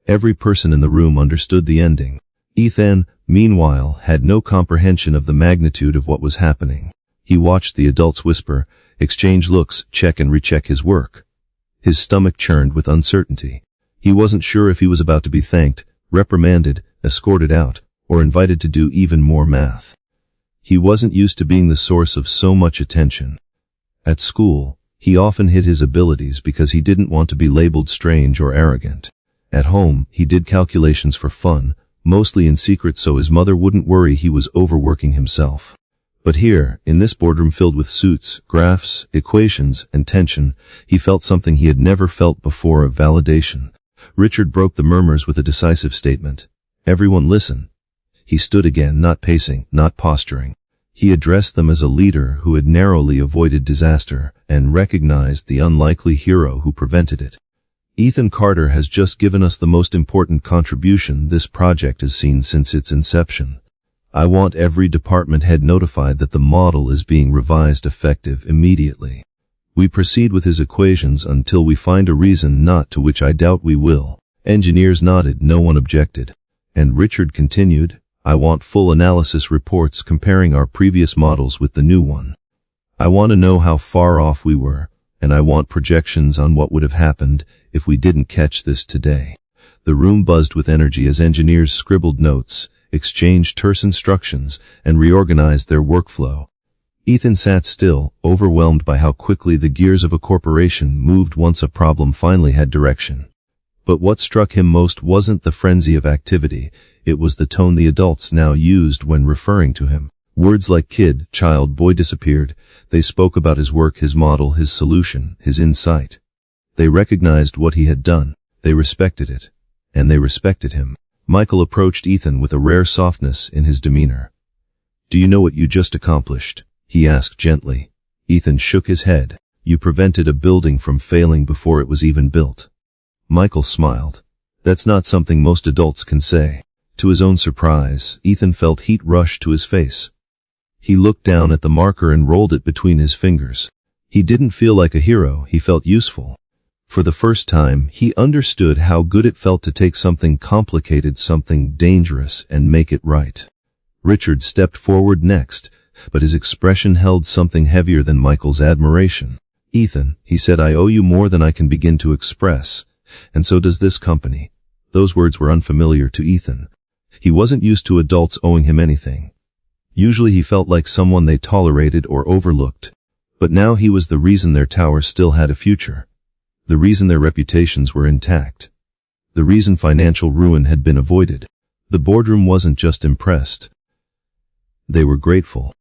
Speaker 1: Every person in the room understood the ending. Ethan, meanwhile, had no comprehension of the magnitude of what was happening. He watched the adults whisper, exchange looks, check and recheck his work. His stomach churned with uncertainty. He wasn't sure if he was about to be thanked, reprimanded, escorted out, or invited to do even more math. He wasn't used to being the source of so much attention. At school, he often hid his abilities because he didn't want to be labeled strange or arrogant. At home, he did calculations for fun, mostly in secret so his mother wouldn't worry he was overworking himself. But here, in this boardroom filled with suits, graphs, equations, and tension, he felt something he had never felt before, of validation. Richard broke the murmurs with a decisive statement. Everyone listen. He stood again, not pacing, not posturing. He addressed them as a leader who had narrowly avoided disaster and recognized the unlikely hero who prevented it. Ethan Carter has just given us the most important contribution this project has seen since its inception. I want every department head notified that the model is being revised effective immediately. We proceed with his equations until we find a reason not to, which I doubt we will. Engineers nodded, no one objected. And Richard continued, I want full analysis reports comparing our previous models with the new one. I want to know how far off we were, and I want projections on what would have happened if we didn't catch this today. The room buzzed with energy as engineers scribbled notes, exchanged terse instructions, and reorganized their workflow. Ethan sat still, overwhelmed by how quickly the gears of a corporation moved once a problem finally had direction. But what struck him most wasn't the frenzy of activity, it was the tone the adults now used when referring to him. Words like kid, child, boy disappeared. They spoke about his work, his model, his solution, his insight. They recognized what he had done. They respected it. And they respected him. Michael approached Ethan with a rare softness in his demeanor. Do you know what you just accomplished? He asked gently. Ethan shook his head. You prevented a building from failing before it was even built. Michael smiled. That's not something most adults can say. To his own surprise, Ethan felt heat rush to his face. He looked down at the marker and rolled it between his fingers. He didn't feel like a hero, he felt useful. For the first time, he understood how good it felt to take something complicated, something dangerous, and make it right. Richard stepped forward next, but his expression held something heavier than Michael's admiration. Ethan, he said, I owe you more than I can begin to express, and so does this company. Those words were unfamiliar to Ethan. He wasn't used to adults owing him anything. Usually he felt like someone they tolerated or overlooked, but now he was the reason their tower still had a future. The reason their reputations were intact. The reason financial ruin had been avoided. The boardroom wasn't just impressed. They were grateful.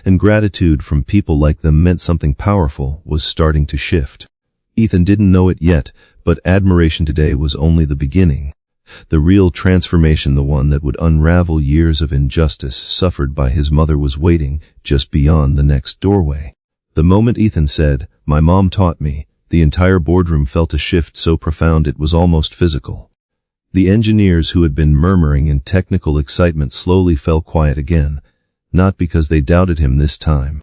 Speaker 1: And gratitude from people like them meant something powerful was starting to shift. Ethan didn't know it yet, but admiration today was only the beginning. The real transformation, the one that would unravel years of injustice suffered by his mother, was waiting just beyond the next doorway. The moment Ethan said, "My mom taught me," the entire boardroom felt a shift so profound it was almost physical. The engineers who had been murmuring in technical excitement slowly fell quiet again, not because they doubted him this time,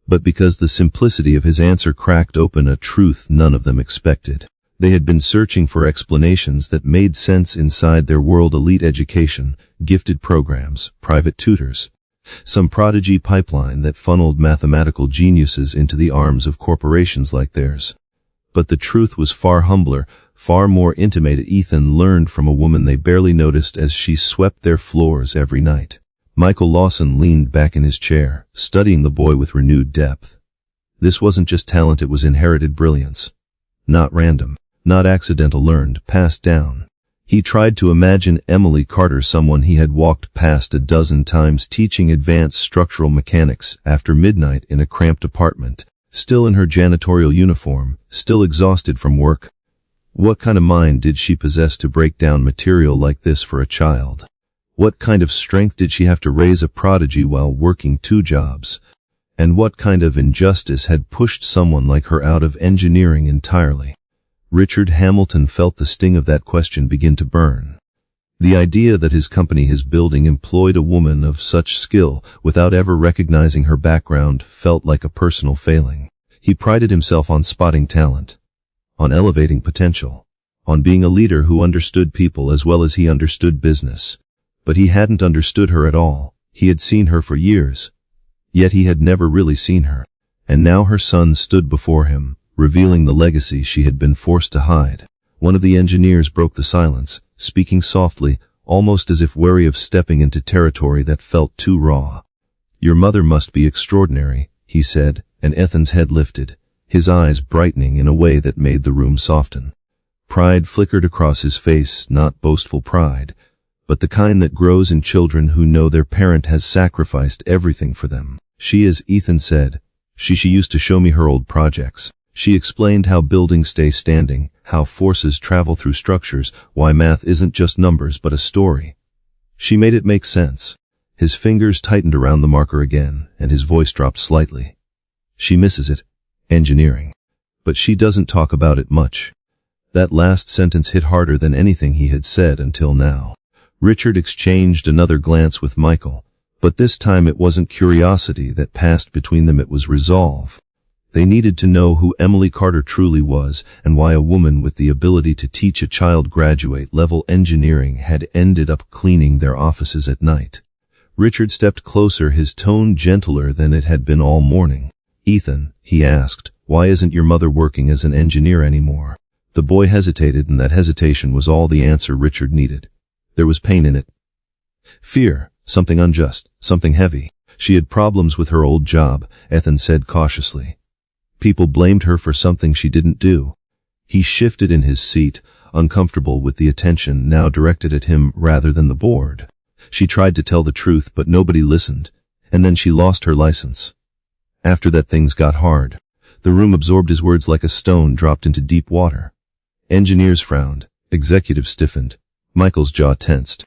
Speaker 1: but because the simplicity of his answer cracked open a truth none of them expected. They had been searching for explanations that made sense inside their world: elite education, gifted programs, private tutors, some prodigy pipeline that funneled mathematical geniuses into the arms of corporations like theirs. But the truth was far humbler, far more intimate. Ethan learned from a woman they barely noticed as she swept their floors every night. Michael Lawson leaned back in his chair, studying the boy with renewed depth. This wasn't just talent, it was inherited brilliance. Not random, not accidental, learned, passed down. He tried to imagine Emily Carter, someone he had walked past a dozen times, teaching advanced structural mechanics after midnight in a cramped apartment, still in her janitorial uniform, still exhausted from work. What kind of mind did she possess to break down material like this for a child? What kind of strength did she have to raise a prodigy while working 2 jobs? And what kind of injustice had pushed someone like her out of engineering entirely? Richard Hamilton felt the sting of that question begin to burn. The idea that his company, his building, employed a woman of such skill without ever recognizing her background felt like a personal failing. He prided himself on spotting talent, on elevating potential, on being a leader who understood people as well as he understood business. But he hadn't understood her at all. He had seen her for years, yet he had never really seen her. And now her son stood before him, revealing the legacy she had been forced to hide. One of the engineers broke the silence, speaking softly, almost as if wary of stepping into territory that felt too raw. "Your mother must be extraordinary," he said, and Ethan's head lifted, his eyes brightening in a way that made the room soften. Pride flickered across his face, not boastful pride, but the kind that grows in children who know their parent has sacrificed everything for them. "She is," Ethan said. She used to show me her old projects. She explained how buildings stay standing, how forces travel through structures, why math isn't just numbers but a story. She made it make sense." His fingers tightened around the marker again, and his voice dropped slightly. "She misses it, engineering. But she doesn't talk about it much." That last sentence hit harder than anything he had said until now. Richard exchanged another glance with Michael, but this time it wasn't curiosity that passed between them, it was resolve. They needed to know who Emily Carter truly was, and why a woman with the ability to teach a child graduate-level engineering had ended up cleaning their offices at night. Richard stepped closer, his tone gentler than it had been all morning. "Ethan," he asked, "why isn't your mother working as an engineer anymore?" The boy hesitated, and that hesitation was all the answer Richard needed. There was pain in it. Fear, something unjust, something heavy. "She had problems with her old job," Ethan said cautiously. "People blamed her for something she didn't do." He shifted in his seat, uncomfortable with the attention now directed at him rather than the board. "She tried to tell the truth, but nobody listened, and then she lost her license. After that, things got hard." The room absorbed his words like a stone dropped into deep water. Engineers frowned, executives stiffened, Michael's jaw tensed.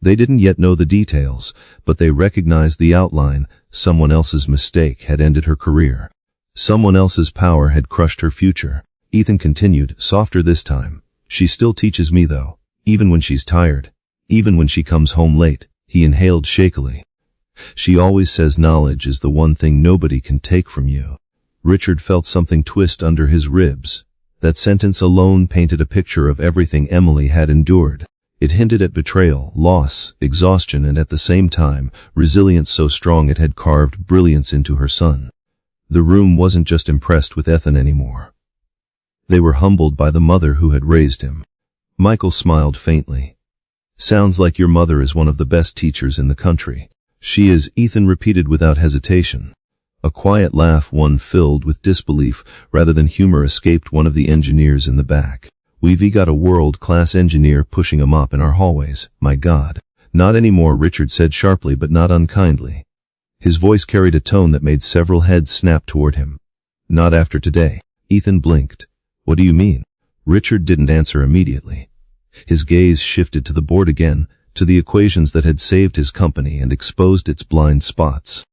Speaker 1: They didn't yet know the details, but they recognized the outline. Someone else's mistake had ended her career. Someone else's power had crushed her future. Ethan continued, softer this time. She still teaches me though, even when she's tired, even when she comes home late. He inhaled shakily. She always says knowledge is the one thing nobody can take from you. Richard felt something twist under his ribs. That sentence alone painted a picture of everything Emily had endured. It hinted at betrayal, loss, exhaustion, and at the same time, resilience so strong it had carved brilliance into her son. The room wasn't just impressed with Ethan anymore. They were humbled by the mother who had raised him. Michael smiled faintly. Sounds like your mother is one of the best teachers in the country. She is, Ethan repeated without hesitation. A quiet laugh, one filled with disbelief rather than humor, escaped one of the engineers in the back. We've got a world-class engineer pushing a mop in our hallways, my God. Not anymore, Richard said sharply but not unkindly. His voice carried a tone that made several heads snap toward him. Not after today. Ethan blinked. What do you mean? Richard didn't answer immediately. His gaze shifted to the board again, to the equations that had saved his company and exposed its blind spots.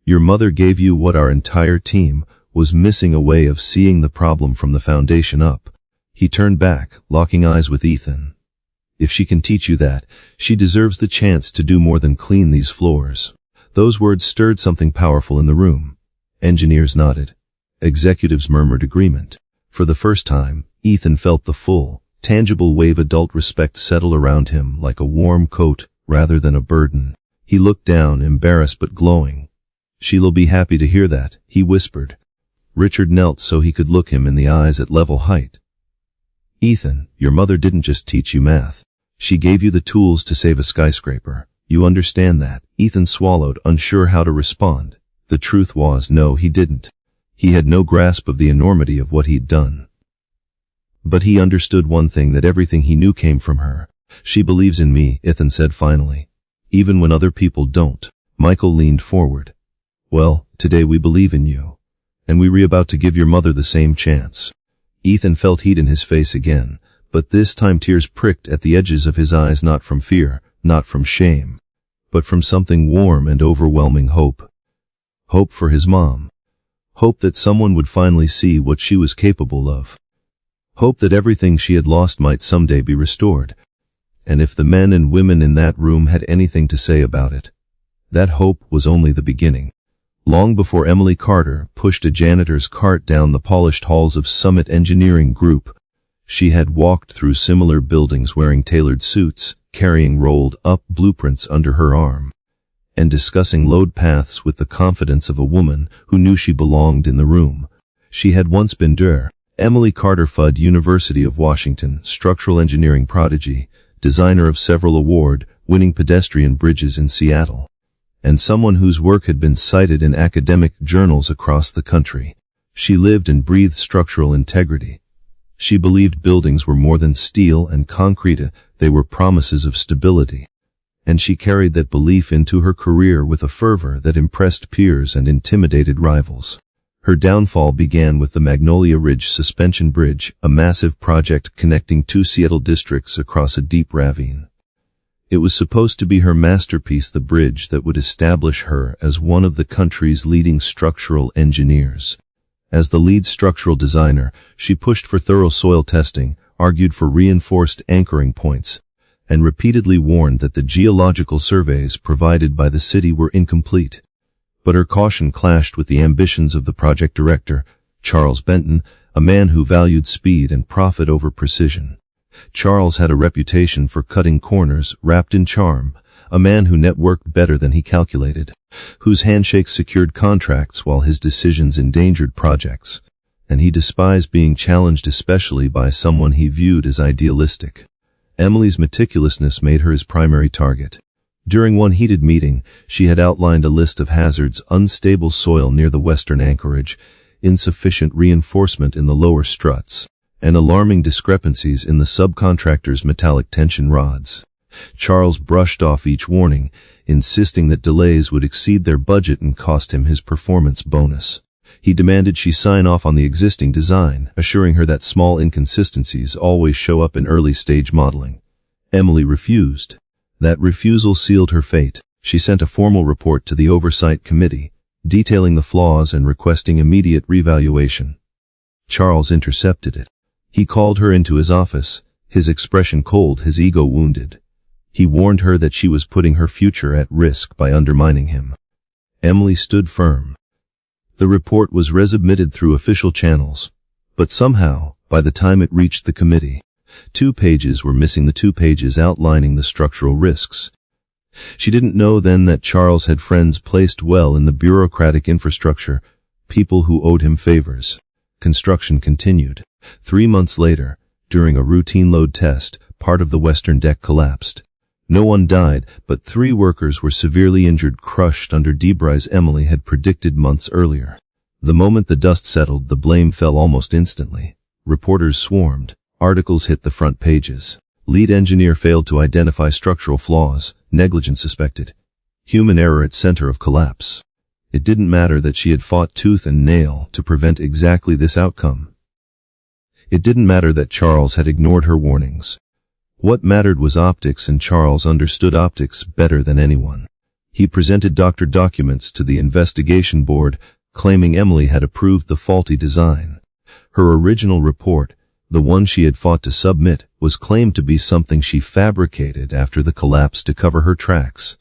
Speaker 1: Your mother gave you what our entire team was missing, a way of seeing the problem from the foundation up. He turned back, locking eyes with Ethan. If she can teach you that, she deserves the chance to do more than clean these floors. Those words stirred something powerful in the room. Engineers nodded. Executives murmured agreement. For the first time, Ethan felt the full, tangible wave adult respect settle around him like a warm coat rather than a burden. He looked down, embarrassed but glowing. She'll be happy to hear that, he whispered. Richard knelt so he could look him in the eyes at level height. Ethan, your mother didn't just teach you math. She gave you the tools to save a skyscraper. You understand that? Ethan swallowed, unsure how to respond. The truth was, no, he didn't. He had no grasp of the enormity of what he'd done. But he understood one thing, that everything he knew came from her. She believes in me, Ethan said finally. Even when other people don't. Michael leaned forward. Well, today we believe in you. And we're about to give your mother the same chance. Ethan felt heat in his face again, but this time tears pricked at the edges of his eyes, not from fear, not from shame, but from something warm and overwhelming hope. Hope for his mom. Hope that someone would finally see what she was capable of. Hope that everything she had lost might someday be restored. And if the men and women in that room had anything to say about it, that hope was only the beginning. Long before Emily Carter pushed a janitor's cart down the polished halls of Summit Engineering Group, she had walked through similar buildings wearing tailored suits, carrying rolled-up blueprints under her arm, and discussing load paths with the confidence of a woman who knew she belonged in the room. She had once been Emily Carter Fudd, University of Washington, structural engineering prodigy, designer of several award-winning pedestrian bridges in Seattle, and someone whose work had been cited in academic journals across the country. She lived and breathed structural integrity. She believed buildings were more than steel and concrete, they were promises of stability. And she carried that belief into her career with a fervor that impressed peers and intimidated rivals. Her downfall began with the Magnolia Ridge Suspension Bridge, a massive project connecting two Seattle districts across a deep ravine. It was supposed to be her masterpiece, the bridge that would establish her as one of the country's leading structural engineers. As the lead structural designer, she pushed for thorough soil testing, argued for reinforced anchoring points, and repeatedly warned that the geological surveys provided by the city were incomplete. But her caution clashed with the ambitions of the project director, Charles Benton, a man who valued speed and profit over precision. Charles had a reputation for cutting corners wrapped in charm, a man who networked better than he calculated, whose handshakes secured contracts while his decisions endangered projects, and he despised being challenged, especially by someone he viewed as idealistic. Emily's meticulousness made her his primary target. During one heated meeting, she had outlined a list of hazards: unstable soil near the western anchorage, insufficient reinforcement in the lower struts, and alarming discrepancies in the subcontractor's metallic tension rods. Charles brushed off each warning, insisting that delays would exceed their budget and cost him his performance bonus. He demanded she sign off on the existing design, assuring her that small inconsistencies always show up in early-stage modeling. Emily refused. That refusal sealed her fate. She sent a formal report to the Oversight Committee, detailing the flaws and requesting immediate revaluation. Charles intercepted it. He called her into his office, his expression cold, his ego wounded. He warned her that she was putting her future at risk by undermining him. Emily stood firm. The report was resubmitted through official channels, but somehow, by the time it reached the committee, 2 pages were missing, the 2 pages outlining the structural risks. She didn't know then that Charles had friends placed well in the bureaucratic infrastructure, people who owed him favors. Construction continued. 3 months later, during a routine load test, part of the western deck collapsed. No one died, but 3 workers were severely injured, crushed under debris Emily had predicted months earlier. The moment the dust settled, the blame fell almost instantly. Reporters swarmed. Articles hit the front pages. Lead engineer failed to identify structural flaws, negligence suspected. Human error at center of collapse. It didn't matter that she had fought tooth and nail to prevent exactly this outcome. It didn't matter that Charles had ignored her warnings. What mattered was optics, and Charles understood optics better than anyone. He presented documents to the investigation board, claiming Emily had approved the faulty design. Her original report, the one she had fought to submit, was claimed to be something she fabricated after the collapse to cover her tracks.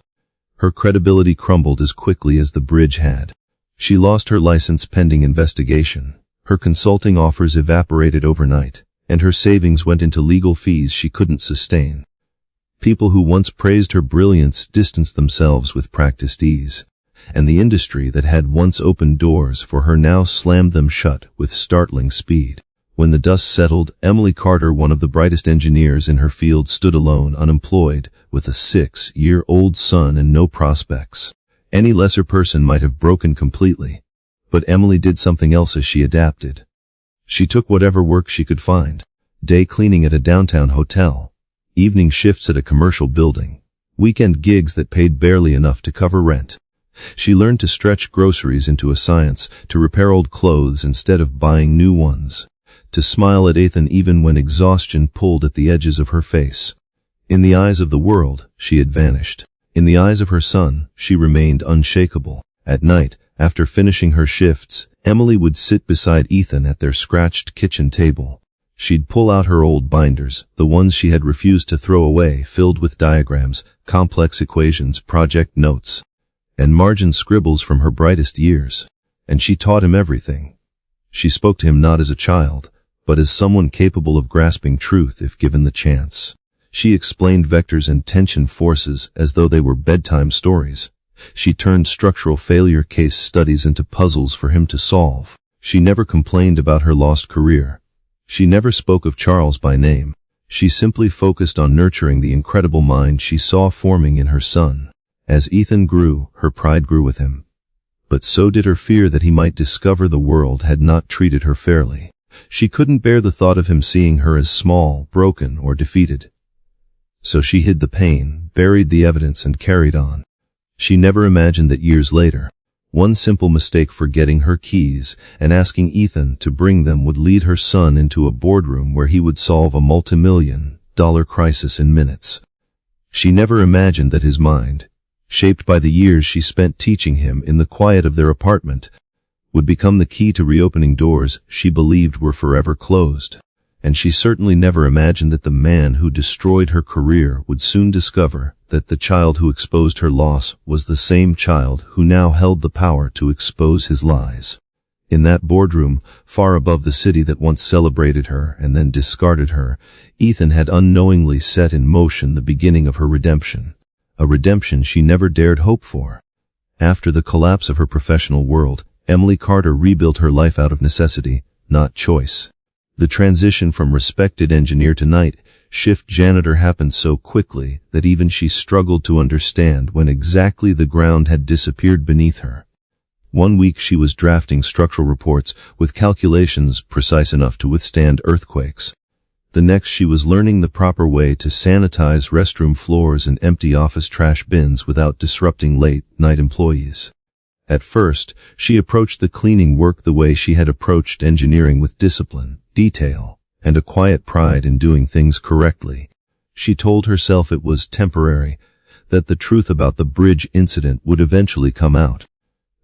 Speaker 1: Her credibility crumbled as quickly as the bridge had. She lost her license pending investigation. Her consulting offers evaporated overnight, and her savings went into legal fees she couldn't sustain. People who once praised her brilliance distanced themselves with practiced ease, and the industry that had once opened doors for her now slammed them shut with startling speed. When the dust settled, Emily Carter, one of the brightest engineers in her field, stood alone, unemployed, with a 6-year-old son and no prospects. Any lesser person might have broken completely. But Emily did something else as she adapted. She took whatever work she could find. Day cleaning at a downtown hotel. Evening shifts at a commercial building. Weekend gigs that paid barely enough to cover rent. She learned to stretch groceries into a science, to repair old clothes instead of buying new ones, to smile at Ethan even when exhaustion pulled at the edges of her face. In the eyes of the world, she had vanished. In the eyes of her son, she remained unshakable. At night, after finishing her shifts, Emily would sit beside Ethan at their scratched kitchen table. She'd pull out her old binders, the ones she had refused to throw away, filled with diagrams, complex equations, project notes, and margin scribbles from her brightest years. And she taught him everything. She spoke to him not as a child, but as someone capable of grasping truth if given the chance. She explained vectors and tension forces as though they were bedtime stories. She turned structural failure case studies into puzzles for him to solve. She never complained about her lost career. She never spoke of Charles by name. She simply focused on nurturing the incredible mind she saw forming in her son. As Ethan grew, her pride grew with him. But so did her fear that he might discover the world had not treated her fairly. She couldn't bear the thought of him seeing her as small, broken, or defeated. So she hid the pain, buried the evidence, and carried on. She never imagined that years later, one simple mistake, forgetting her keys and asking Ethan to bring them, would lead her son into a boardroom where he would solve a multi-million-dollar crisis in minutes. She never imagined that his mind, shaped by the years she spent teaching him in the quiet of their apartment, would become the key to reopening doors she believed were forever closed. And she certainly never imagined that the man who destroyed her career would soon discover that the child who exposed her loss was the same child who now held the power to expose his lies. In that boardroom, far above the city that once celebrated her and then discarded her, Ethan had unknowingly set in motion the beginning of her redemption, a redemption she never dared hope for. After the collapse of her professional world, Emily Carter rebuilt her life out of necessity, not choice. The transition from respected engineer to night shift janitor happened so quickly that even she struggled to understand when exactly the ground had disappeared beneath her. One week she was drafting structural reports with calculations precise enough to withstand earthquakes. The next she was learning the proper way to sanitize restroom floors and empty office trash bins without disrupting late-night employees. At first, she approached the cleaning work the way she had approached engineering, with discipline, detail, and a quiet pride in doing things correctly. She told herself it was temporary, that the truth about the bridge incident would eventually come out.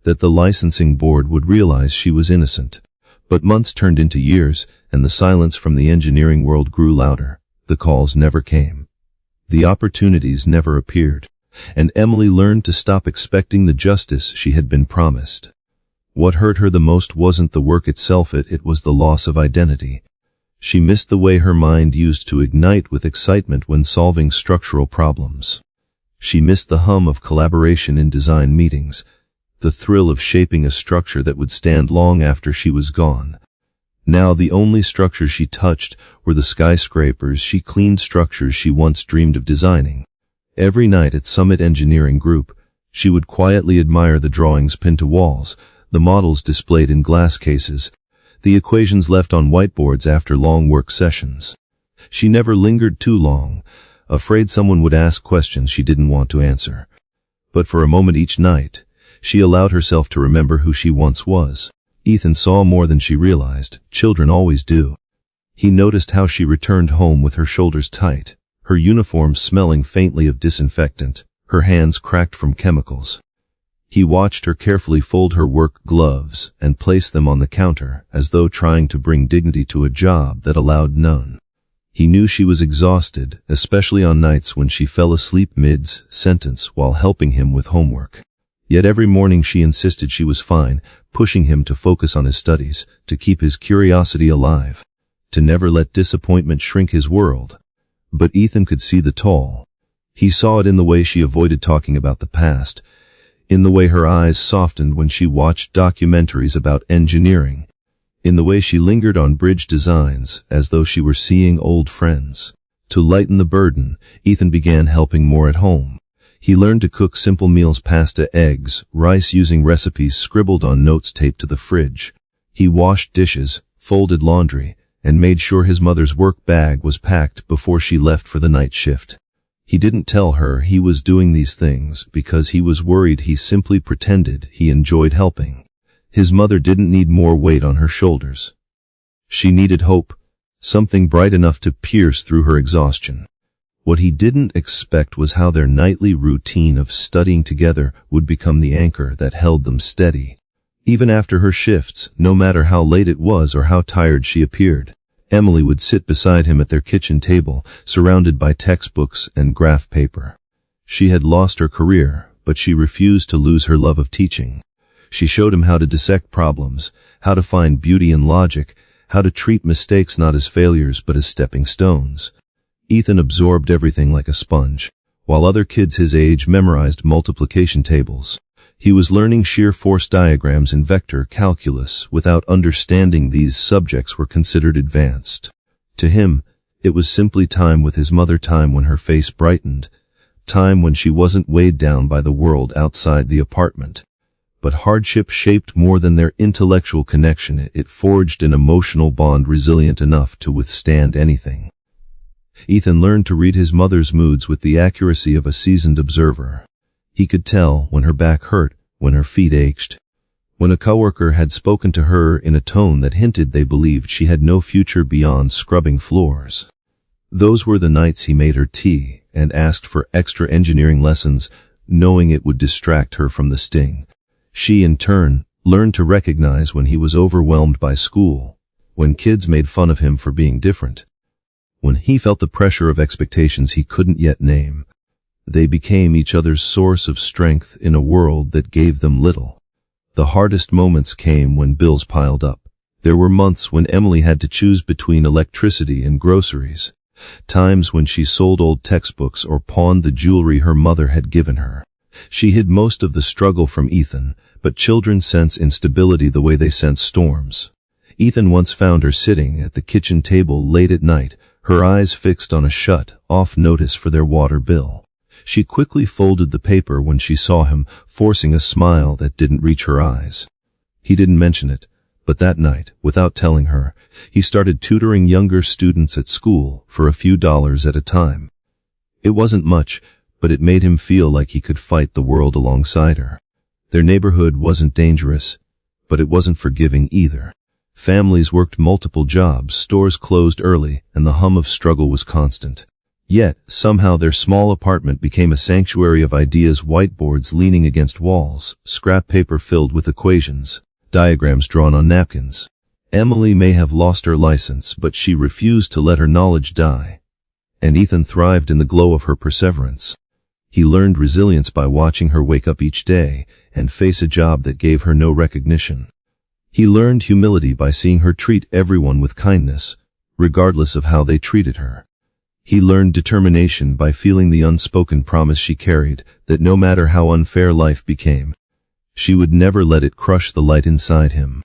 Speaker 1: that the licensing board would realize she was innocent. But months turned into years, and the silence from the engineering world grew louder. The calls never came. The opportunities never appeared. And Emily learned to stop expecting the justice she had been promised. What hurt her the most wasn't the work itself, it was the loss of identity. She missed the way her mind used to ignite with excitement when solving structural problems. She missed the hum of collaboration in design meetings, the thrill of shaping a structure that would stand long after she was gone. Now the only structures she touched were the skyscrapers she cleaned, structures she once dreamed of designing. Every night at Summit Engineering Group, she would quietly admire the drawings pinned to walls, the models displayed in glass cases, the equations left on whiteboards after long work sessions. She never lingered too long, afraid someone would ask questions she didn't want to answer. But for a moment each night, she allowed herself to remember who she once was. Ethan saw more than she realized. Children always do. He noticed how she returned home with her shoulders tight, her uniform smelling faintly of disinfectant, her hands cracked from chemicals. He watched her carefully fold her work gloves and place them on the counter, as though trying to bring dignity to a job that allowed none. He knew she was exhausted, especially on nights when she fell asleep mid-sentence while helping him with homework. Yet every morning she insisted she was fine, pushing him to focus on his studies, to keep his curiosity alive, to never let disappointment shrink his world. But Ethan could see the toll. He saw it in the way she avoided talking about the past, in the way her eyes softened when she watched documentaries about engineering, in the way she lingered on bridge designs as though she were seeing old friends. To lighten the burden, Ethan began helping more at home. He learned to cook simple meals: pasta, eggs, rice, using recipes scribbled on notes taped to the fridge. He washed dishes, folded laundry, and made sure his mother's work bag was packed before she left for the night shift. He didn't tell her he was doing these things because he was worried. He simply pretended he enjoyed helping. His mother didn't need more weight on her shoulders. She needed hope, something bright enough to pierce through her exhaustion. What he didn't expect was how their nightly routine of studying together would become the anchor that held them steady. Even after her shifts, no matter how late it was or how tired she appeared, Emily would sit beside him at their kitchen table, surrounded by textbooks and graph paper. She had lost her career, but she refused to lose her love of teaching. She showed him how to dissect problems, how to find beauty in logic, how to treat mistakes not as failures but as stepping stones. Ethan absorbed everything like a sponge. While other kids his age memorized multiplication tables, he was learning shear force diagrams and vector calculus without understanding these subjects were considered advanced. To him, it was simply time with his mother, time when her face brightened, time when she wasn't weighed down by the world outside the apartment. But hardship shaped more than their intellectual connection. It forged an emotional bond resilient enough to withstand anything. Ethan learned to read his mother's moods with the accuracy of a seasoned observer. He could tell when her back hurt, when her feet ached, when a coworker had spoken to her in a tone that hinted they believed she had no future beyond scrubbing floors. Those were the nights he made her tea and asked for extra engineering lessons, knowing it would distract her from the sting. She, in turn, learned to recognize when he was overwhelmed by school, when kids made fun of him for being different, when he felt the pressure of expectations he couldn't yet name. They became each other's source of strength in a world that gave them little. The hardest moments came when bills piled up. There were months when Emily had to choose between electricity and groceries, times when she sold old textbooks or pawned the jewelry her mother had given her. She hid most of the struggle from Ethan, but children sense instability the way they sense storms. Ethan once found her sitting at the kitchen table late at night, her eyes fixed on a shut-off notice for their water bill. She quickly folded the paper when she saw him, forcing a smile that didn't reach her eyes. He didn't mention it, but that night, without telling her, he started tutoring younger students at school for a few dollars at a time. It wasn't much, but it made him feel like he could fight the world alongside her. Their neighborhood wasn't dangerous, but it wasn't forgiving either. Families worked multiple jobs, stores closed early, and the hum of struggle was constant. Yet, somehow their small apartment became a sanctuary of ideas, whiteboards leaning against walls, scrap paper filled with equations, diagrams drawn on napkins. Emily may have lost her license, but she refused to let her knowledge die. And Ethan thrived in the glow of her perseverance. He learned resilience by watching her wake up each day and face a job that gave her no recognition. He learned humility by seeing her treat everyone with kindness, regardless of how they treated her. He learned determination by feeling the unspoken promise she carried, that no matter how unfair life became, she would never let it crush the light inside him.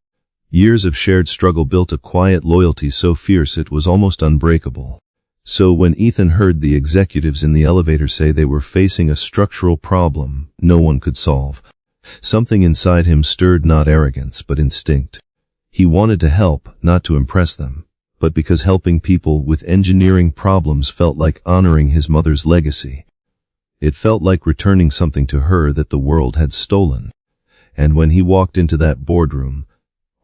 Speaker 1: Years of shared struggle built a quiet loyalty so fierce it was almost unbreakable. So when Ethan heard the executives in the elevator say they were facing a structural problem no one could solve, something inside him stirred, not arrogance but instinct. He wanted to help, not to impress them, but because helping people with engineering problems felt like honoring his mother's legacy. It felt like returning something to her that the world had stolen. And when he walked into that boardroom,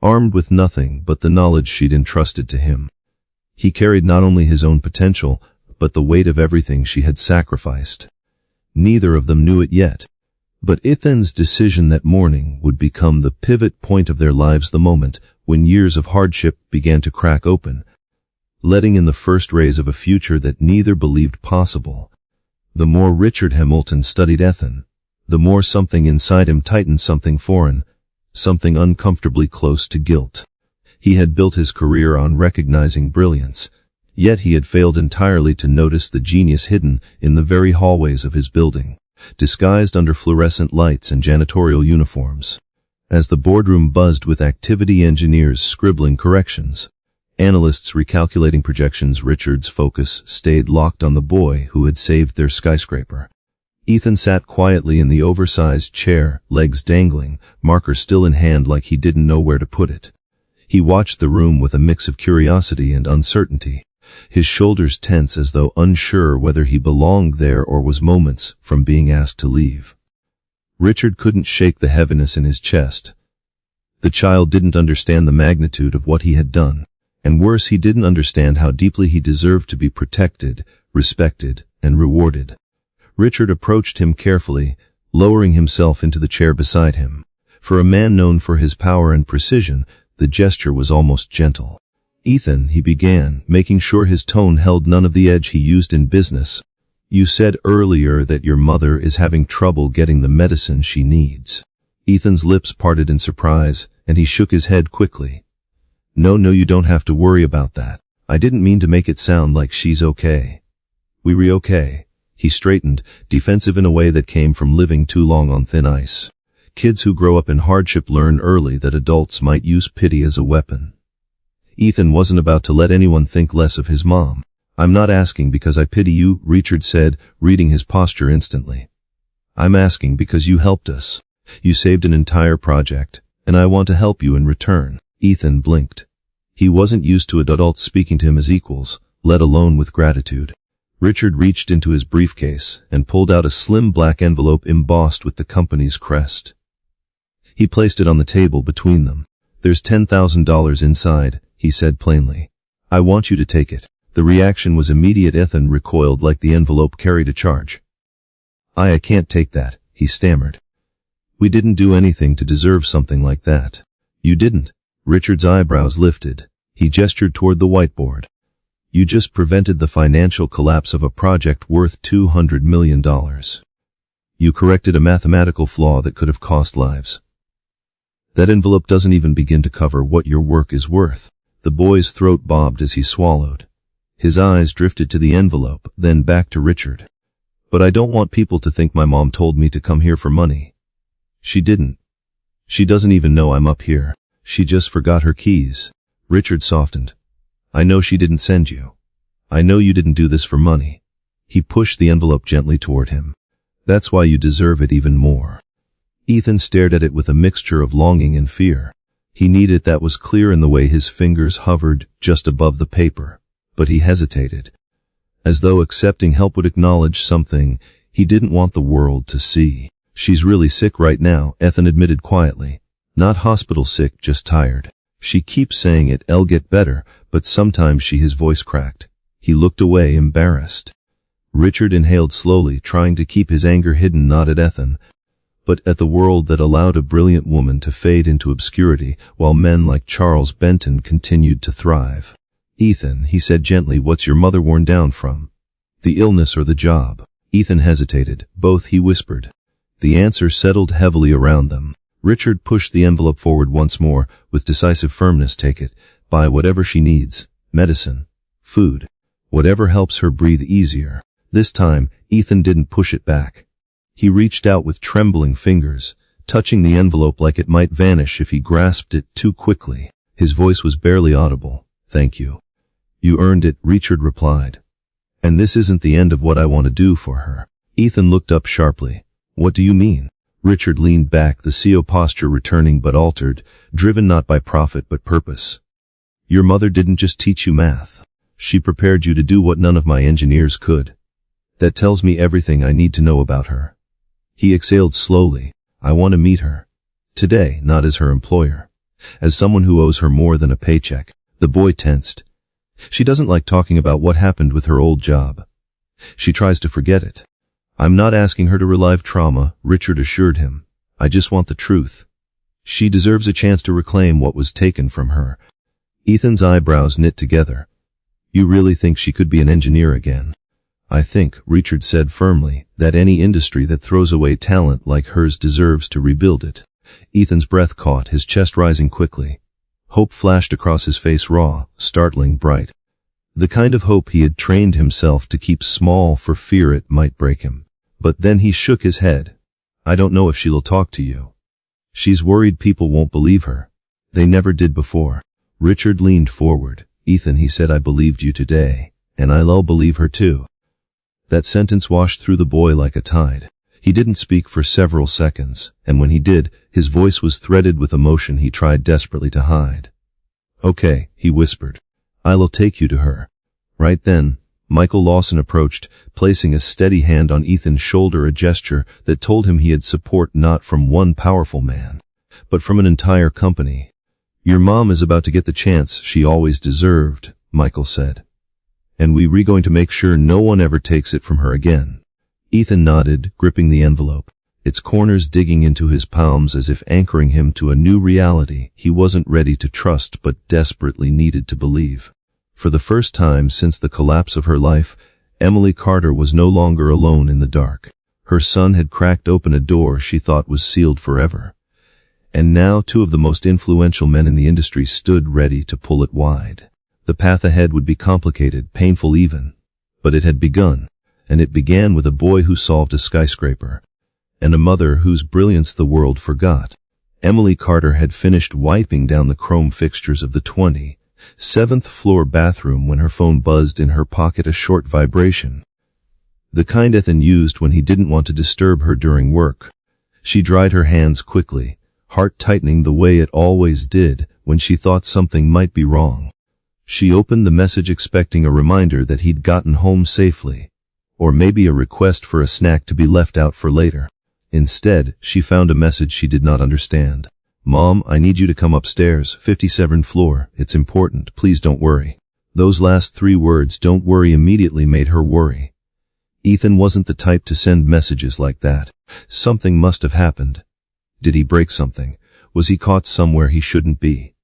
Speaker 1: armed with nothing but the knowledge she'd entrusted to him, he carried not only his own potential, but the weight of everything she had sacrificed. Neither of them knew it yet, but Ethan's decision that morning would become the pivot point of their lives, the moment when years of hardship began to crack open, letting in the first rays of a future that neither believed possible. The more Richard Hamilton studied Ethan, the more something inside him tightened, something foreign, something uncomfortably close to guilt. He had built his career on recognizing brilliance, yet he had failed entirely to notice the genius hidden in the very hallways of his building, disguised under fluorescent lights and janitorial uniforms. As the boardroom buzzed with activity, engineers scribbling corrections, analysts recalculating projections, Richard's focus stayed locked on the boy who had saved their skyscraper. Ethan sat quietly in the oversized chair, legs dangling, marker still in hand, like he didn't know where to put it. He watched the room with a mix of curiosity and uncertainty, his shoulders tense as though unsure whether he belonged there or was moments from being asked to leave. Richard couldn't shake the heaviness in his chest. The child didn't understand the magnitude of what he had done, and worse, he didn't understand how deeply he deserved to be protected, respected, and rewarded. Richard approached him carefully, lowering himself into the chair beside him. For a man known for his power and precision, the gesture was almost gentle. "Ethan," he began, making sure his tone held none of the edge he used in business, "you said earlier that your mother is having trouble getting the medicine she needs." Ethan's lips parted in surprise, and he shook his head quickly. No, you don't have to worry about that. I didn't mean to make it sound like she's okay. We're okay." He straightened, defensive in a way that came from living too long on thin ice. Kids who grow up in hardship learn early that adults might use pity as a weapon. Ethan wasn't about to let anyone think less of his mom. "I'm not asking because I pity you," Richard said, reading his posture instantly. "I'm asking because you helped us. You saved an entire project, and I want to help you in return." Ethan blinked. He wasn't used to adults speaking to him as equals, let alone with gratitude. Richard reached into his briefcase and pulled out a slim black envelope embossed with the company's crest. He placed it on the table between them. "There's $10,000 inside," he said plainly. "I want you to take it." The reaction was immediate. Ethan recoiled like the envelope carried a charge. I can't take that," he stammered. "We didn't do anything to deserve something like that." "You didn't." Richard's eyebrows lifted. He gestured toward the whiteboard. "You just prevented the financial collapse of a project worth $200 million. You corrected a mathematical flaw that could have cost lives. That envelope doesn't even begin to cover what your work is worth." The boy's throat bobbed as he swallowed. His eyes drifted to the envelope, then back to Richard. "But I don't want people to think my mom told me to come here for money. She didn't. She doesn't even know I'm up here. She just forgot her keys." Richard softened. "I know she didn't send you. I know you didn't do this for money." He pushed the envelope gently toward him. "That's why you deserve it even more." Ethan stared at it with a mixture of longing and fear. He needed it, that was clear in the way his fingers hovered just above the paper. But he hesitated. As though accepting help would acknowledge something he didn't want the world to see. "She's really sick right now," Ethan admitted quietly. "Not hospital sick, just tired. She keeps saying it'll get better, but sometimes his voice cracked. He looked away, embarrassed. Richard inhaled slowly, trying to keep his anger hidden not at Ethan, but at the world that allowed a brilliant woman to fade into obscurity while men like Charles Benton continued to thrive. "Ethan," he said gently, "what's your mother worn down from? The illness or the job?" Ethan hesitated. "Both," he whispered. The answer settled heavily around them. Richard pushed the envelope forward once more, with decisive firmness. "Take it. Buy whatever she needs. Medicine. Food. Whatever helps her breathe easier." This time, Ethan didn't push it back. He reached out with trembling fingers, touching the envelope like it might vanish if he grasped it too quickly. His voice was barely audible. "Thank you. You earned it," Richard replied. "And this isn't the end of what I want to do for her." Ethan looked up sharply. "What do you mean?" Richard leaned back, the CEO posture returning but altered, driven not by profit but purpose. "Your mother didn't just teach you math. She prepared you to do what none of my engineers could. That tells me everything I need to know about her." He exhaled slowly. "I want to meet her. Today, not as her employer. As someone who owes her more than a paycheck." The boy tensed. "She doesn't like talking about what happened with her old job. She tries to forget it." "I'm not asking her to relive trauma," Richard assured him. "I just want the truth. She deserves a chance to reclaim what was taken from her." Ethan's eyebrows knit together. "You really think she could be an engineer again?" "I think," Richard said firmly, "that any industry that throws away talent like hers deserves to rebuild it." Ethan's breath caught, his chest rising quickly. Hope flashed across his face, raw, startling, bright. The kind of hope he had trained himself to keep small for fear it might break him. But then he shook his head. "I don't know if she'll talk to you. She's worried people won't believe her. They never did before." Richard leaned forward. "Ethan," he said, "I believed you today, and I'll believe her too." That sentence washed through the boy like a tide. He didn't speak for several seconds, and when he did, his voice was threaded with emotion he tried desperately to hide. "Okay," he whispered. "I'll take you to her." Right then, Michael Lawson approached, placing a steady hand on Ethan's shoulder, a gesture that told him he had support not from one powerful man, but from an entire company. "Your mom is about to get the chance she always deserved," Michael said. "And we're going to make sure no one ever takes it from her again." Ethan nodded, gripping the envelope, its corners digging into his palms as if anchoring him to a new reality he wasn't ready to trust but desperately needed to believe. For the first time since the collapse of her life, Emily Carter was no longer alone in the dark. Her son had cracked open a door she thought was sealed forever. And now two of the most influential men in the industry stood ready to pull it wide. The path ahead would be complicated, painful even. But it had begun, and it began with a boy who solved a skyscraper, and a mother whose brilliance the world forgot. Emily Carter had finished wiping down the chrome fixtures of the 27th floor bathroom when her phone buzzed in her pocket, a short vibration. The kind Ethan used when he didn't want to disturb her during work. She dried her hands quickly, heart tightening the way it always did when she thought something might be wrong. She opened the message expecting a reminder that he'd gotten home safely, or maybe a request for a snack to be left out for later. Instead, she found a message she did not understand. "Mom, I need you to come upstairs, 57th floor. It's important. Please don't worry." Those last 3 words, "don't worry," immediately made her worry. Ethan wasn't the type to send messages like that. Something must have happened. Did he break something? Was he caught somewhere he shouldn't be?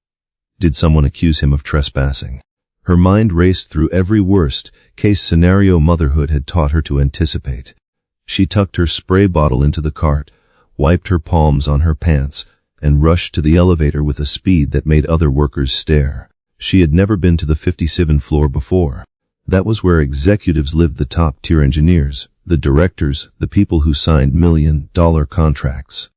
Speaker 1: Did someone accuse him of trespassing? Her mind raced through every worst-case scenario motherhood had taught her to anticipate. She tucked her spray bottle into the cart, wiped her palms on her pants, and rushed to the elevator with a speed that made other workers stare. She had never been to the 57th floor before. That was where executives lived, the top-tier engineers, the directors, the people who signed million-dollar contracts.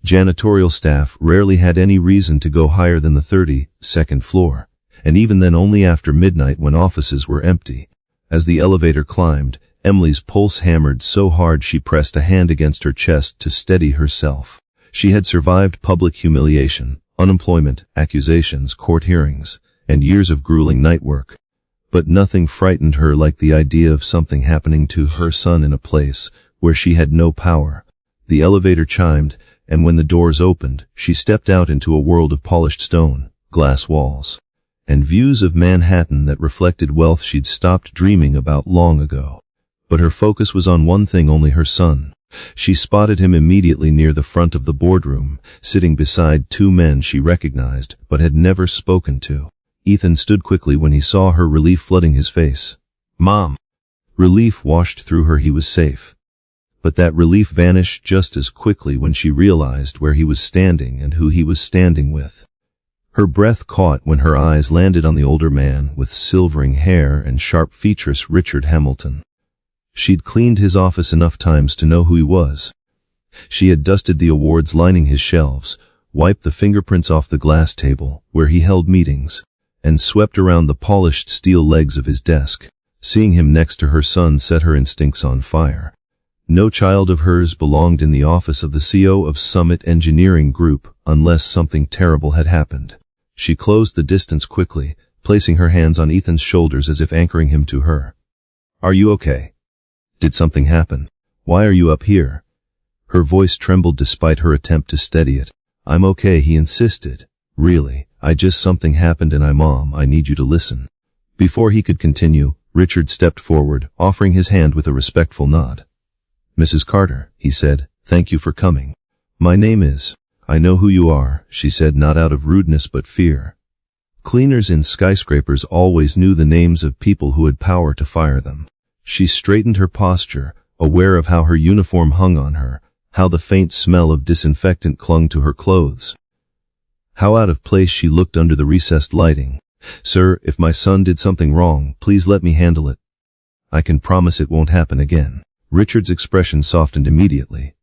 Speaker 1: Janitorial staff rarely had any reason to go higher than the 32nd floor, and even then only after midnight when offices were empty. As the elevator climbed, Emily's pulse hammered so hard she pressed a hand against her chest to steady herself. She had survived public humiliation, unemployment, accusations, court hearings, and years of grueling night work. But nothing frightened her like the idea of something happening to her son in a place where she had no power. The elevator chimed, and when the doors opened, she stepped out into a world of polished stone, glass walls, and views of Manhattan that reflected wealth she'd stopped dreaming about long ago. But her focus was on one thing only: her son. She spotted him immediately near the front of the boardroom, sitting beside two men she recognized but had never spoken to. Ethan stood quickly when he saw her, relief flooding his face. "Mom!" Relief washed through her. He was safe. But that relief vanished just as quickly when she realized where he was standing and who he was standing with. Her breath caught when her eyes landed on the older man with silvering hair and sharp features, Richard Hamilton. She'd cleaned his office enough times to know who he was. She had dusted the awards lining his shelves, wiped the fingerprints off the glass table where he held meetings, and swept around the polished steel legs of his desk. Seeing him next to her son set her instincts on fire. No child of hers belonged in the office of the CEO of Summit Engineering Group unless something terrible had happened. She closed the distance quickly, placing her hands on Ethan's shoulders as if anchoring him to her. "Are you okay? Did something happen? Why are you up here?" Her voice trembled despite her attempt to steady it. "I'm okay," he insisted. "Really, something happened and I need you to listen." Before he could continue, Richard stepped forward, offering his hand with a respectful nod. "Mrs. Carter," he said, "thank you for coming. My name is—" "I know who you are," she said, not out of rudeness but fear. Cleaners in skyscrapers always knew the names of people who had power to fire them. She straightened her posture, aware of how her uniform hung on her, how the faint smell of disinfectant clung to her clothes. How out of place she looked under the recessed lighting. "Sir, if my son did something wrong, please let me handle it. I can promise it won't happen again." Richard's expression softened immediately.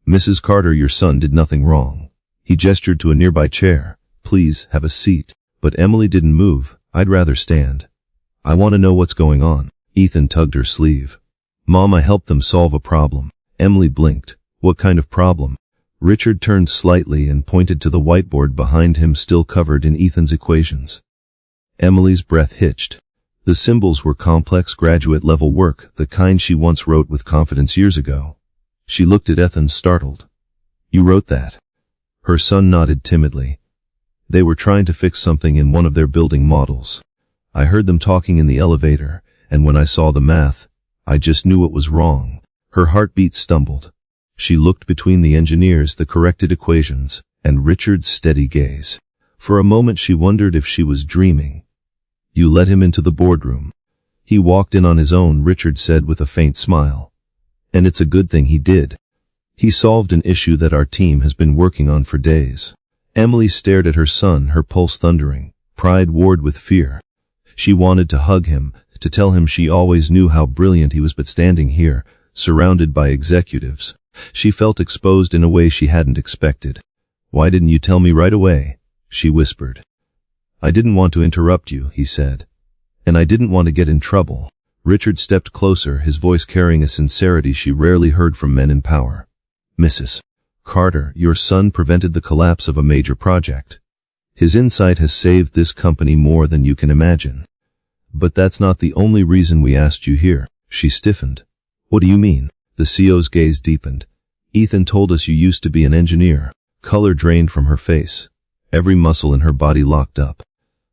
Speaker 1: "Mrs. Carter, your son did nothing wrong." He gestured to a nearby chair. "Please, have a seat." But Emily didn't move. "I'd rather stand. I want to know what's going on." Ethan tugged her sleeve. "Mom, I helped them solve a problem." Emily blinked. "What kind of problem?" Richard turned slightly and pointed to the whiteboard behind him, still covered in Ethan's equations. Emily's breath hitched. The symbols were complex graduate-level work, the kind she once wrote with confidence years ago. She looked at Ethan, startled. "You wrote that?" Her son nodded timidly. "They were trying to fix something in one of their building models. I heard them talking in the elevator, and when I saw the math, I just knew it was wrong." Her heartbeat stumbled. She looked between the engineers, the corrected equations, and Richard's steady gaze. For a moment she wondered if she was dreaming. "You let him into the boardroom." "He walked in on his own," Richard said with a faint smile. "And it's a good thing he did. He solved an issue that our team has been working on for days." Emily stared at her son, her pulse thundering, pride warred with fear. She wanted to hug him, to tell him she always knew how brilliant he was, but standing here, surrounded by executives, she felt exposed in a way she hadn't expected. "Why didn't you tell me right away?" she whispered. "I didn't want to interrupt you," he said. "And I didn't want to get in trouble." Richard stepped closer, his voice carrying a sincerity she rarely heard from men in power. "Mrs. Carter, your son prevented the collapse of a major project. His insight has saved this company more than you can imagine. But that's not the only reason we asked you here." She stiffened. "What do you mean?" The CEO's gaze deepened. "Ethan told us you used to be an engineer." Color drained from her face. Every muscle in her body locked up.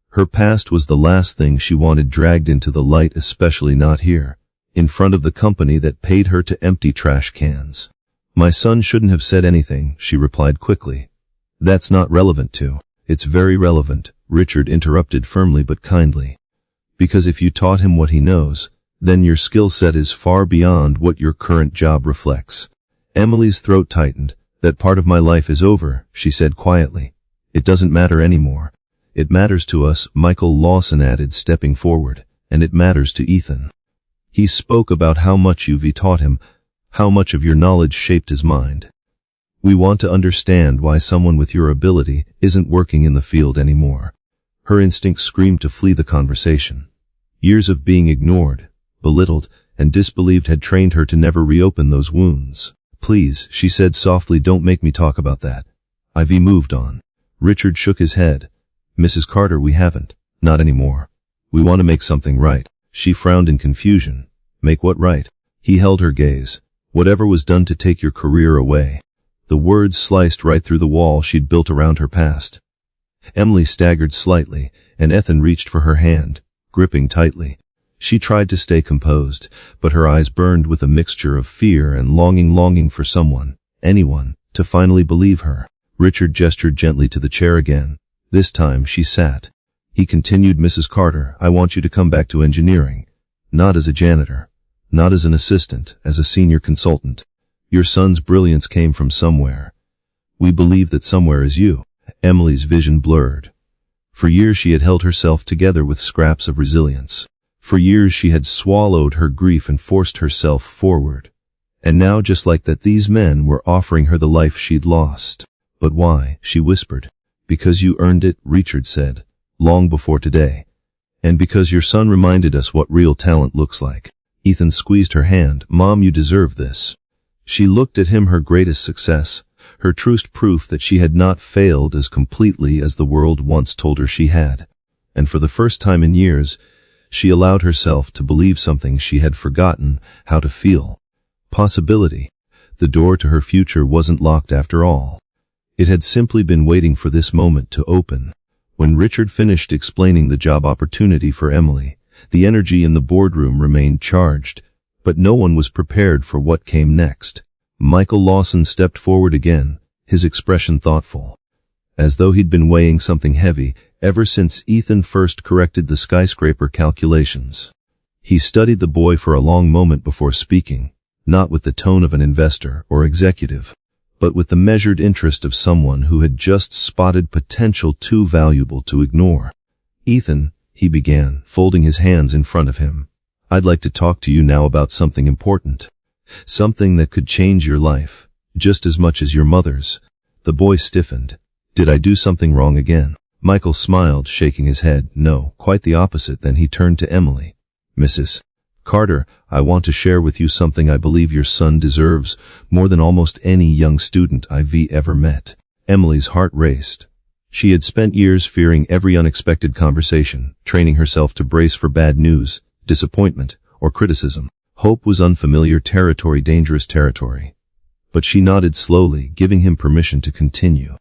Speaker 1: Her past was the last thing she wanted dragged into the light, especially not here, in front of the company that paid her to empty trash cans. "My son shouldn't have said anything," she replied quickly. "That's not relevant to." "It's very relevant," Richard interrupted firmly but kindly. "Because if you taught him what he knows, then your skill set is far beyond what your current job reflects." Emily's throat tightened. "That part of my life is over," she said quietly. "It doesn't matter anymore. It matters to us," Michael Lawson added, stepping forward, "and it matters to Ethan. He spoke about how much you've taught him, how much of your knowledge shaped his mind. We want to understand why someone with your ability isn't working in the field anymore." Her instinct screamed to flee the conversation. Years of being ignored, belittled, and disbelieved had trained her to never reopen those wounds. "Please," she said softly, "don't make me talk about that. I've moved on." Richard shook his head. "Mrs. Carter, we haven't. Not anymore. We want to make something right." She frowned in confusion. "Make what right?" He held her gaze. "Whatever was done to take your career away." The words sliced right through the wall she'd built around her past. Emily staggered slightly, and Ethan reached for her hand, gripping tightly. She tried to stay composed, but her eyes burned with a mixture of fear and longing for someone, anyone, to finally believe her. Richard gestured gently to the chair again. This time she sat. He continued, Mrs. Carter, I want you to come back to engineering. Not as a janitor. Not as an assistant, as a senior consultant. Your son's brilliance came from somewhere. We believe that somewhere is you. Emily's vision blurred. For years she had held herself together with scraps of resilience. For years she had swallowed her grief and forced herself forward. And now, just like that, these men were offering her the life she'd lost. But why? She whispered. Because you earned it, Richard said, long before today. And because your son reminded us what real talent looks like. Ethan squeezed her hand. Mom, you deserve this. She looked at him, her greatest success, her truest proof that she had not failed as completely as the world once told her she had. And for the first time in years, she allowed herself to believe something she had forgotten how to feel. Possibility. The door to her future wasn't locked after all. It had simply been waiting for this moment to open. When Richard finished explaining the job opportunity for Emily, the energy in the boardroom remained charged, but no one was prepared for what came next. Michael Lawson stepped forward again, his expression thoughtful, as though he'd been weighing something heavy ever since Ethan first corrected the skyscraper calculations. He studied the boy for a long moment before speaking, not with the tone of an investor or executive, but with the measured interest of someone who had just spotted potential too valuable to ignore. Ethan, he began, folding his hands in front of him, I'd like to talk to you now about something important. Something that could change your life, just as much as your mother's. The boy stiffened. Did I do something wrong again? Michael smiled, shaking his head. No, quite the opposite. Then he turned to Emily. Mrs. Carter, I want to share with you something I believe your son deserves more than almost any young student I've ever met. Emily's heart raced. She had spent years fearing every unexpected conversation, training herself to brace for bad news, disappointment, or criticism. Hope was unfamiliar territory, dangerous territory. But she nodded slowly, giving him permission to continue.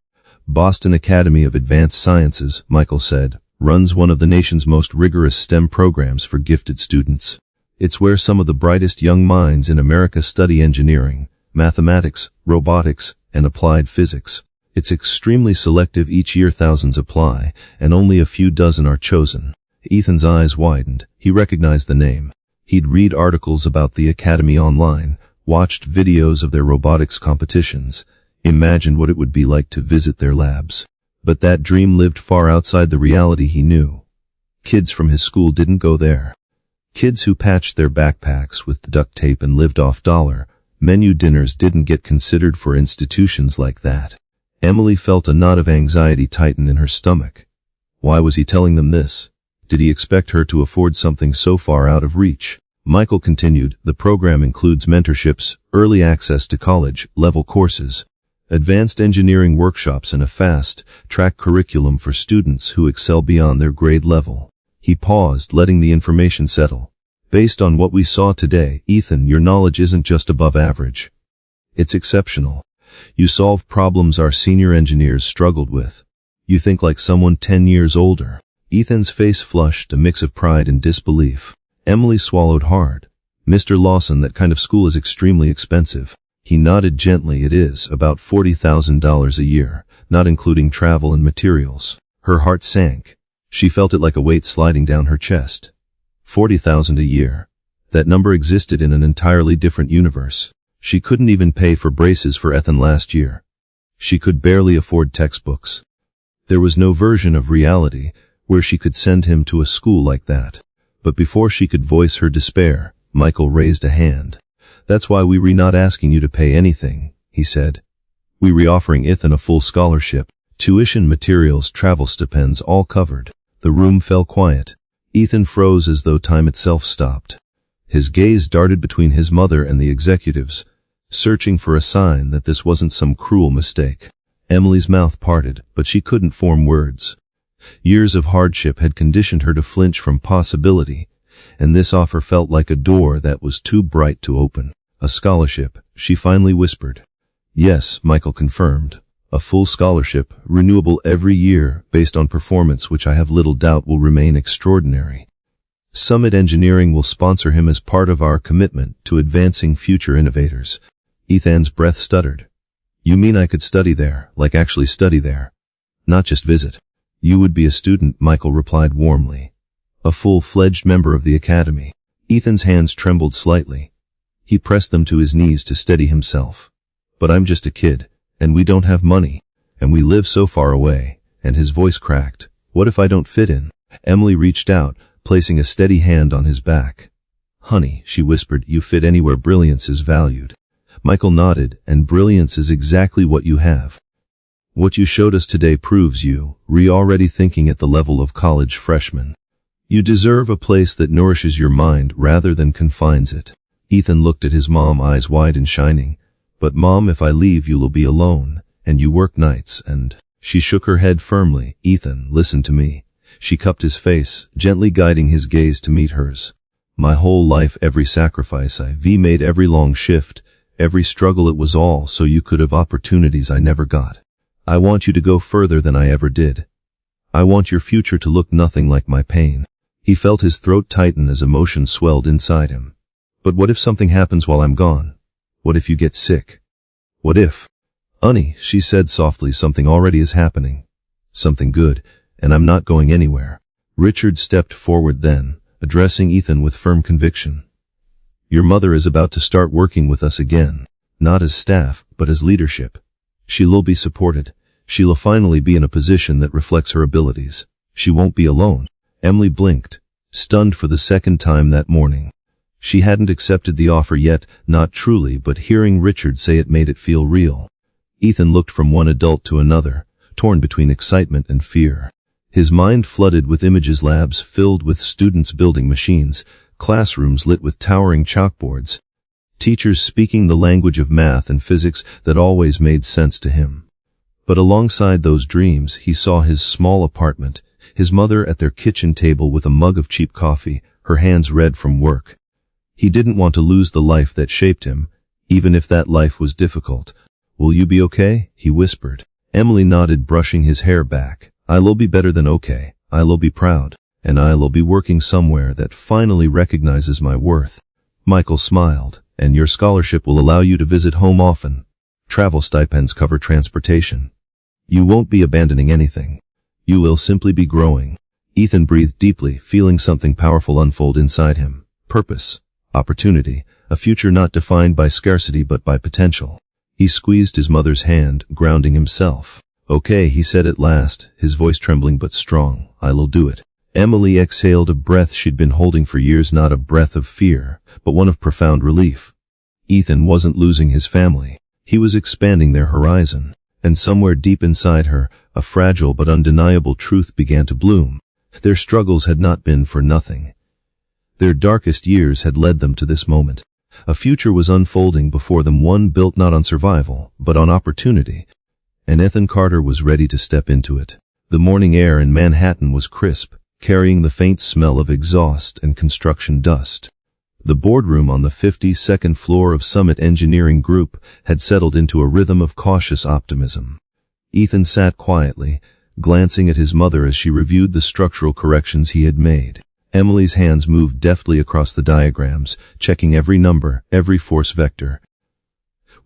Speaker 1: Boston Academy of Advanced Sciences, Michael said, runs one of the nation's most rigorous STEM programs for gifted students. It's where some of the brightest young minds in America study engineering, mathematics, robotics, and applied physics. It's extremely selective. Each year thousands apply, and only a few dozen are chosen. Ethan's eyes widened. He recognized the name. He'd read articles about the academy online, watched videos of their robotics competitions, imagined what it would be like to visit their labs. But that dream lived far outside the reality he knew. Kids from his school didn't go there. Kids who patched their backpacks with duct tape and lived off dollar-menu dinners didn't get considered for institutions like that. Emily felt a knot of anxiety tighten in her stomach. Why was he telling them this? Did he expect her to afford something so far out of reach? Michael continued, the program includes mentorships, early access to college-level courses, advanced engineering workshops, and a fast-track curriculum for students who excel beyond their grade level. He paused, letting the information settle. Based on what we saw today, Ethan, your knowledge isn't just above average. It's exceptional. You solve problems our senior engineers struggled with. You think like someone 10 years older. Ethan's face flushed, a mix of pride and disbelief. Emily swallowed hard. Mr. Lawson, that kind of school is extremely expensive. He nodded gently. It is about $40,000 a year, not including travel and materials. Her heart sank. She felt it like a weight sliding down her chest. $40,000 a year. That number existed in an entirely different universe. She couldn't even pay for braces for Ethan last year. She could barely afford textbooks. There was no version of reality where she could send him to a school like that. But before she could voice her despair, Michael raised a hand. That's why we're not asking you to pay anything, he said. We're offering Ethan a full scholarship. Tuition, materials, travel stipends, all covered. The room fell quiet. Ethan froze as though time itself stopped. His gaze darted between his mother and the executives, searching for a sign that this wasn't some cruel mistake. Emily's mouth parted, but she couldn't form words. Years of hardship had conditioned her to flinch from possibility, and this offer felt like a door that was too bright to open. A scholarship, she finally whispered. Yes, Michael confirmed. A full scholarship, renewable every year, based on performance, which I have little doubt will remain extraordinary. Summit Engineering will sponsor him as part of our commitment to advancing future innovators. Ethan's breath stuttered. You mean I could study there, like actually study there? Not just visit. You would be a student, Michael replied warmly. A full-fledged member of the academy. Ethan's hands trembled slightly. He pressed them to his knees to steady himself. But I'm just a kid, and we don't have money, and we live so far away, and his voice cracked. What if I don't fit in? Emily reached out, placing a steady hand on his back. Honey, she whispered, you fit anywhere brilliance is valued. Michael nodded, and brilliance is exactly what you have. What you showed us today proves you're already thinking at the level of college freshmen. You deserve a place that nourishes your mind rather than confines it. Ethan looked at his mom, eyes wide and shining. But Mom, if I leave you'll be alone, and you work nights, and... She shook her head firmly. Ethan, listen to me. She cupped his face, gently guiding his gaze to meet hers. My whole life, every sacrifice I've made, every long shift, every struggle, it was all so you could have opportunities I never got. I want you to go further than I ever did. I want your future to look nothing like my pain. He felt his throat tighten as emotion swelled inside him. But what if something happens while I'm gone? What if you get sick? What if? Honey, she said softly, something already is happening. Something good, and I'm not going anywhere. Richard stepped forward then, addressing Ethan with firm conviction. Your mother is about to start working with us again, not as staff, but as leadership. She'll be supported. She'll finally be in a position that reflects her abilities. She won't be alone. Emily blinked, stunned for the second time that morning. She hadn't accepted the offer yet, not truly, but hearing Richard say it made it feel real. Ethan looked from one adult to another, torn between excitement and fear. His mind flooded with images, labs filled with students building machines, classrooms lit with towering chalkboards, teachers speaking the language of math and physics that always made sense to him. But alongside those dreams, he saw his small apartment, his mother at their kitchen table with a mug of cheap coffee, her hands red from work. He didn't want to lose the life that shaped him, even if that life was difficult. Will you be okay? He whispered. Emily nodded, brushing his hair back. I'll be better than okay. I'll be proud. And I'll be working somewhere that finally recognizes my worth. Michael smiled. And your scholarship will allow you to visit home often. Travel stipends cover transportation. You won't be abandoning anything. You will simply be growing. Ethan breathed deeply, feeling something powerful unfold inside him. Purpose. Opportunity. A future not defined by scarcity but by potential. He squeezed his mother's hand, grounding himself. Okay, he said at last, his voice trembling but strong. I'll do it. Emily exhaled a breath she'd been holding for years, not a breath of fear, but one of profound relief. Ethan wasn't losing his family. He was expanding their horizon. And somewhere deep inside her, a fragile but undeniable truth began to bloom. Their struggles had not been for nothing. Their darkest years had led them to this moment. A future was unfolding before them, one built not on survival, but on opportunity. And Ethan Carter was ready to step into it. The morning air in Manhattan was crisp, carrying the faint smell of exhaust and construction dust. The boardroom on the 52nd floor of Summit Engineering Group had settled into a rhythm of cautious optimism. Ethan sat quietly, glancing at his mother as she reviewed the structural corrections he had made. Emily's hands moved deftly across the diagrams, checking every number, every force vector,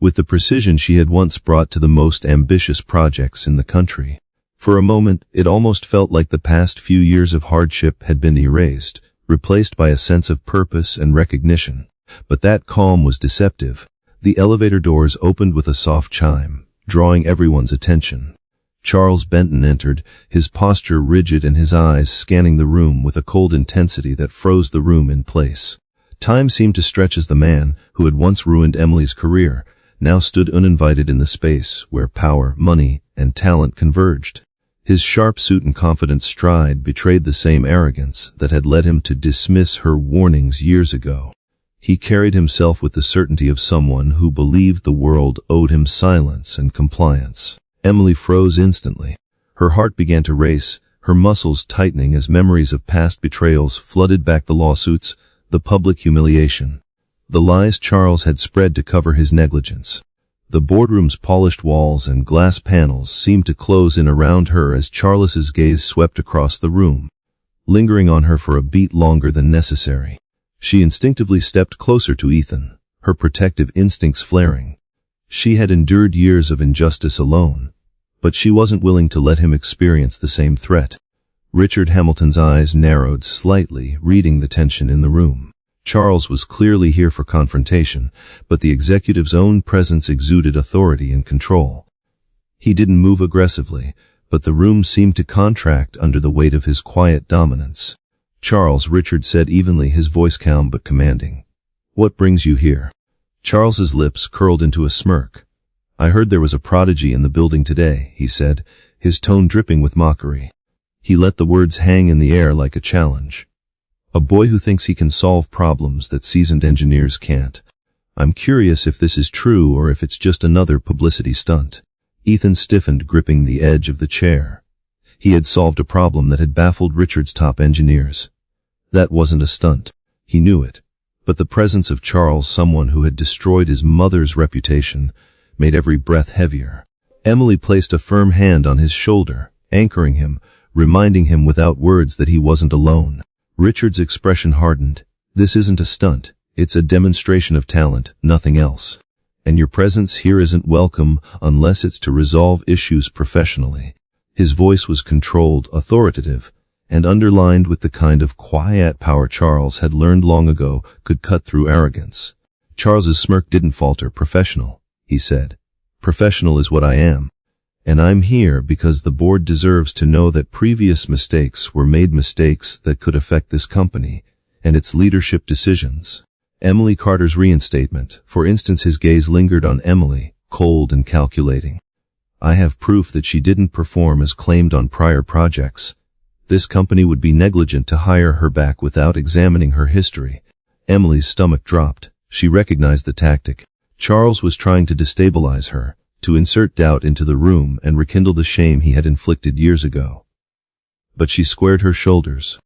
Speaker 1: with the precision she had once brought to the most ambitious projects in the country. For a moment, it almost felt like the past few years of hardship had been erased, replaced by a sense of purpose and recognition. But that calm was deceptive. The elevator doors opened with a soft chime, drawing everyone's attention. Charles Benton entered, his posture rigid and his eyes scanning the room with a cold intensity that froze the room in place. Time seemed to stretch as the man, who had once ruined Emily's career, now stood uninvited in the space where power, money, and talent converged. His sharp suit and confident stride betrayed the same arrogance that had led him to dismiss her warnings years ago. He carried himself with the certainty of someone who believed the world owed him silence and compliance. Emily froze instantly. Her heart began to race, her muscles tightening as memories of past betrayals flooded back, the lawsuits, the public humiliation, the lies Charles had spread to cover his negligence. The boardroom's polished walls and glass panels seemed to close in around her as Charles's gaze swept across the room. lingering on her for a beat longer than necessary. She instinctively stepped closer to Ethan, her protective instincts flaring. She had endured years of injustice alone, but she wasn't willing to let him experience the same threat. Richard Hamilton's eyes narrowed slightly, reading the tension in the room. Charles was clearly here for confrontation, but the executive's own presence exuded authority and control. He didn't move aggressively, but the room seemed to contract under the weight of his quiet dominance. "Charles," Richard said evenly, his voice calm but commanding. "What brings you here?" Charles's lips curled into a smirk. "I heard there was a prodigy in the building today," he said, his tone dripping with mockery. He let the words hang in the air like a challenge. "A boy who thinks he can solve problems that seasoned engineers can't. I'm curious if this is true or if it's just another publicity stunt." Ethan stiffened, gripping the edge of the chair. He had solved a problem that had baffled Richard's top engineers. That wasn't a stunt. He knew it. But the presence of Charles, someone who had destroyed his mother's reputation, made every breath heavier. Emily placed a firm hand on his shoulder, anchoring him, reminding him without words that he wasn't alone. Richard's expression hardened. "This isn't a stunt. It's a demonstration of talent, nothing else. And your presence here isn't welcome unless it's to resolve issues professionally." His voice was controlled, authoritative, and underlined with the kind of quiet power Charles had learned long ago could cut through arrogance. Charles's smirk didn't falter. "Professional," he said. "Professional is what I am. And I'm here because the board deserves to know that previous mistakes were made, mistakes that could affect this company and its leadership decisions." Emily Carter's reinstatement, for instance. His gaze lingered on Emily, cold and calculating. "I have proof that she didn't perform as claimed on prior projects. This company would be negligent to hire her back without examining her history." Emily's stomach dropped. She recognized the tactic. Charles was trying to destabilize her, to insert doubt into the room and rekindle the shame he had inflicted years ago. But she squared her shoulders.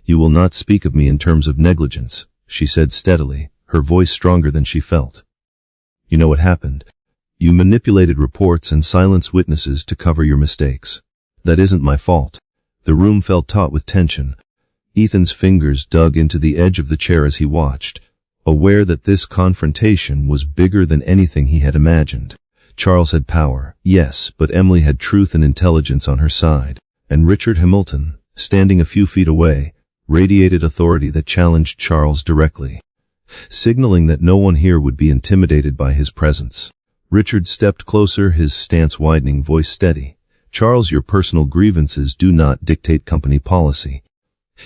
Speaker 1: "You will not speak of me in terms of negligence," she said steadily, her voice stronger than she felt. "You know what happened. You manipulated reports and silenced witnesses to cover your mistakes. That isn't my fault." The room felt taut with tension. Ethan's fingers dug into the edge of the chair as he watched, aware that this confrontation was bigger than anything he had imagined. Charles had power, yes, but Emily had truth and intelligence on her side, and Richard Hamilton, standing a few feet away, radiated authority that challenged Charles directly, signaling that no one here would be intimidated by his presence. Richard stepped closer, his stance widening, voice steady. "Charles, your personal grievances do not dictate company policy.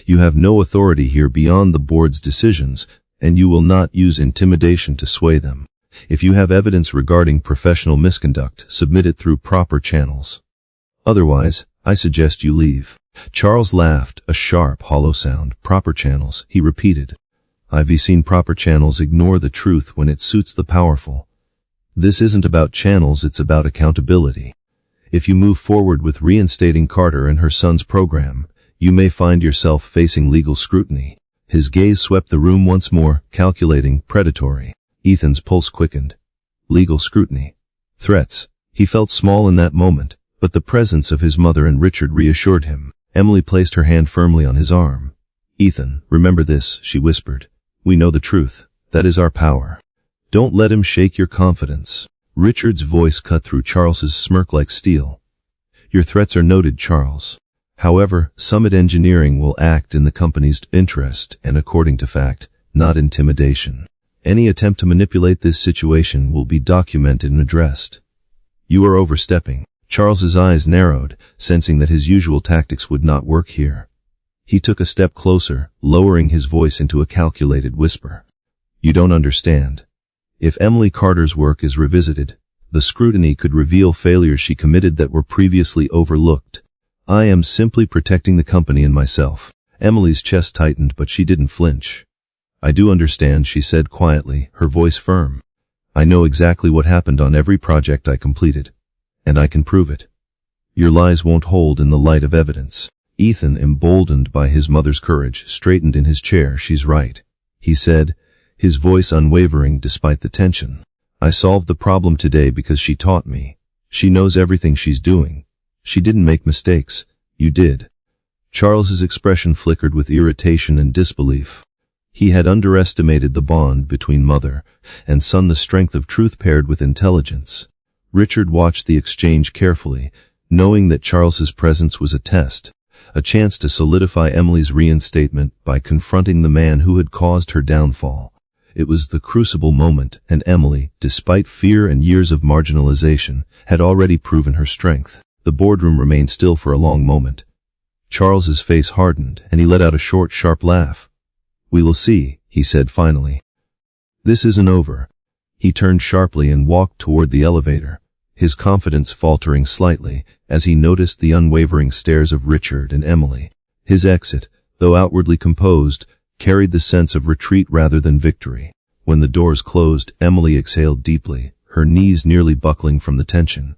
Speaker 1: You have no authority here beyond the board's decisions, and you will not use intimidation to sway them. If you have evidence regarding professional misconduct, submit it through proper channels. Otherwise, I suggest you leave." Charles laughed, a sharp, hollow sound. "Proper channels," he repeated. "I've seen proper channels ignore the truth when it suits the powerful. This isn't about channels, it's about accountability. If you move forward with reinstating Carter and her son's program, you may find yourself facing legal scrutiny." His gaze swept the room once more, calculating, predatory. Ethan's pulse quickened. Legal scrutiny. Threats. He felt small in that moment, but the presence of his mother and Richard reassured him. Emily placed her hand firmly on his arm. "Ethan, remember this," she whispered. "We know the truth. That is our power. Don't let him shake your confidence." Richard's voice cut through Charles's smirk like steel. "Your threats are noted, Charles. However, Summit Engineering will act in the company's interest and according to fact, not intimidation. Any attempt to manipulate this situation will be documented and addressed." "You are overstepping." Charles's eyes narrowed, sensing that his usual tactics would not work here. He took a step closer, lowering his voice into a calculated whisper. "You don't understand. If Emily Carter's work is revisited, the scrutiny could reveal failures she committed that were previously overlooked. I am simply protecting the company and myself." Emily's chest tightened, but she didn't flinch. "I do understand," she said quietly, her voice firm. "I know exactly what happened on every project I completed, and I can prove it. Your lies won't hold in the light of evidence." Ethan, emboldened by his mother's courage, straightened in his chair. "She's right," he said, his voice unwavering despite the tension. "I solved the problem today because she taught me. She knows everything she's doing. She didn't make mistakes. You did." Charles's expression flickered with irritation and disbelief. He had underestimated the bond between mother and son, the strength of truth paired with intelligence. Richard watched the exchange carefully, knowing that Charles's presence was a test, a chance to solidify Emily's reinstatement by confronting the man who had caused her downfall. It was the crucible moment, and Emily, despite fear and years of marginalization, had already proven her strength. The boardroom remained still for a long moment. Charles's face hardened, and he let out a short, sharp laugh. "We will see," he said finally. "This isn't over." He turned sharply and walked toward the elevator, his confidence faltering slightly as he noticed the unwavering stares of Richard and Emily. His exit, though outwardly composed, carried the sense of retreat rather than victory. When the doors closed, Emily exhaled deeply, her knees nearly buckling from the tension.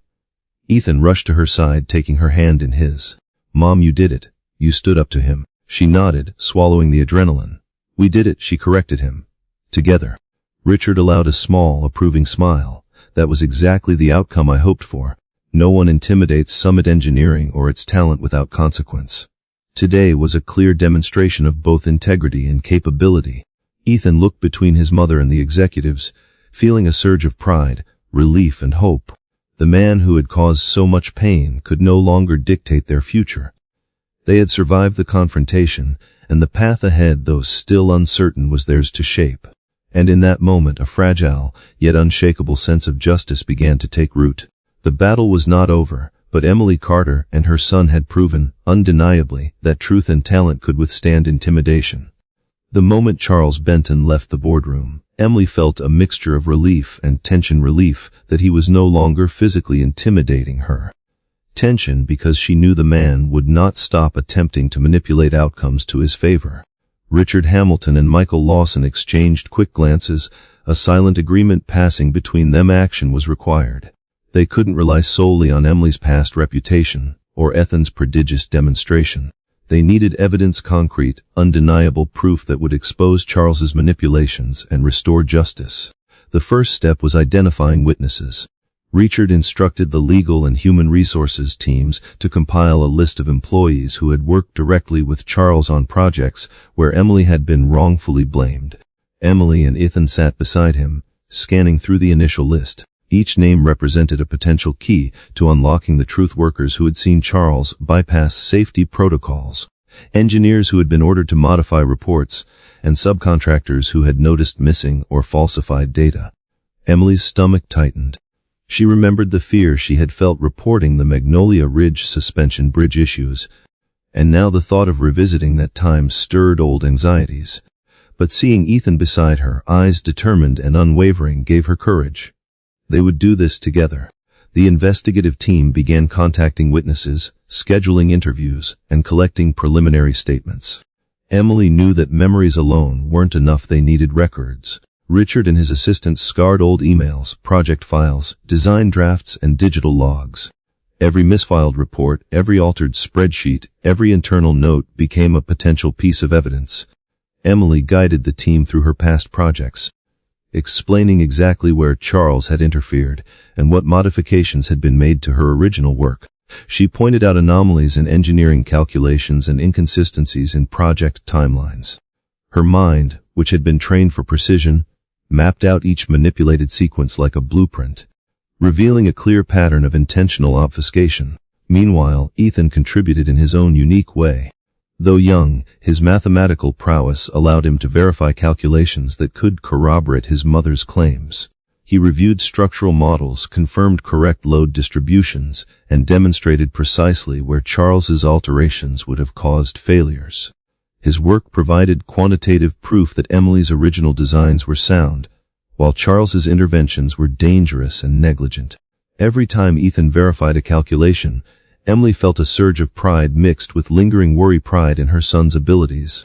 Speaker 1: Ethan rushed to her side, taking her hand in his. "Mom, you did it. You stood up to him." She nodded, swallowing the adrenaline. "We did it," she corrected him. "Together." Richard allowed a small, approving smile. "That was exactly the outcome I hoped for. No one intimidates Summit Engineering or its talent without consequence. Today was a clear demonstration of both integrity and capability." Ethan looked between his mother and the executives, feeling a surge of pride, relief, and hope. The man who had caused so much pain could no longer dictate their future. They had survived the confrontation, and the path ahead, though still uncertain, was theirs to shape. And in that moment, a fragile, yet unshakable sense of justice began to take root. The battle was not over, but Emily Carter and her son had proven, undeniably, that truth and talent could withstand intimidation. The moment Charles Benton left the boardroom, Emily felt a mixture of relief and tension. Relief that he was no longer physically intimidating her. Tension because she knew the man would not stop attempting to manipulate outcomes to his favor. Richard Hamilton and Michael Lawson exchanged quick glances, a silent agreement passing between them. Action was required. They couldn't rely solely on Emily's past reputation or Ethan's prodigious demonstration. They needed evidence, concrete, undeniable proof that would expose Charles's manipulations and restore justice. The first step was identifying witnesses. Richard instructed the legal and human resources teams to compile a list of employees who had worked directly with Charles on projects where Emily had been wrongfully blamed. Emily and Ethan sat beside him, scanning through the initial list. Each name represented a potential key to unlocking the truth. Workers who had seen Charles bypass safety protocols, engineers who had been ordered to modify reports, and subcontractors who had noticed missing or falsified data. Emily's stomach tightened. She remembered the fear she had felt reporting the Magnolia Ridge suspension bridge issues, and now the thought of revisiting that time stirred old anxieties. But seeing Ethan beside her, eyes determined and unwavering, gave her courage. They would do this together. The investigative team began contacting witnesses, scheduling interviews, and collecting preliminary statements. Emily knew that memories alone weren't enough. They needed records. Richard and his assistants scoured old emails, project files, design drafts, and digital logs. Every misfiled report, every altered spreadsheet, every internal note became a potential piece of evidence. Emily guided the team through her past projects, explaining exactly where Charles had interfered and what modifications had been made to her original work. She pointed out anomalies in engineering calculations and inconsistencies in project timelines. Her mind, which had been trained for precision, mapped out each manipulated sequence like a blueprint, revealing a clear pattern of intentional obfuscation. Meanwhile, Ethan contributed in his own unique way. Though young, his mathematical prowess allowed him to verify calculations that could corroborate his mother's claims. He reviewed structural models, confirmed correct load distributions, and demonstrated precisely where Charles's alterations would have caused failures. His work provided quantitative proof that Emily's original designs were sound, while Charles's interventions were dangerous and negligent. Every time Ethan verified a calculation, Emily felt a surge of pride mixed with lingering worry. Pride in her son's abilities.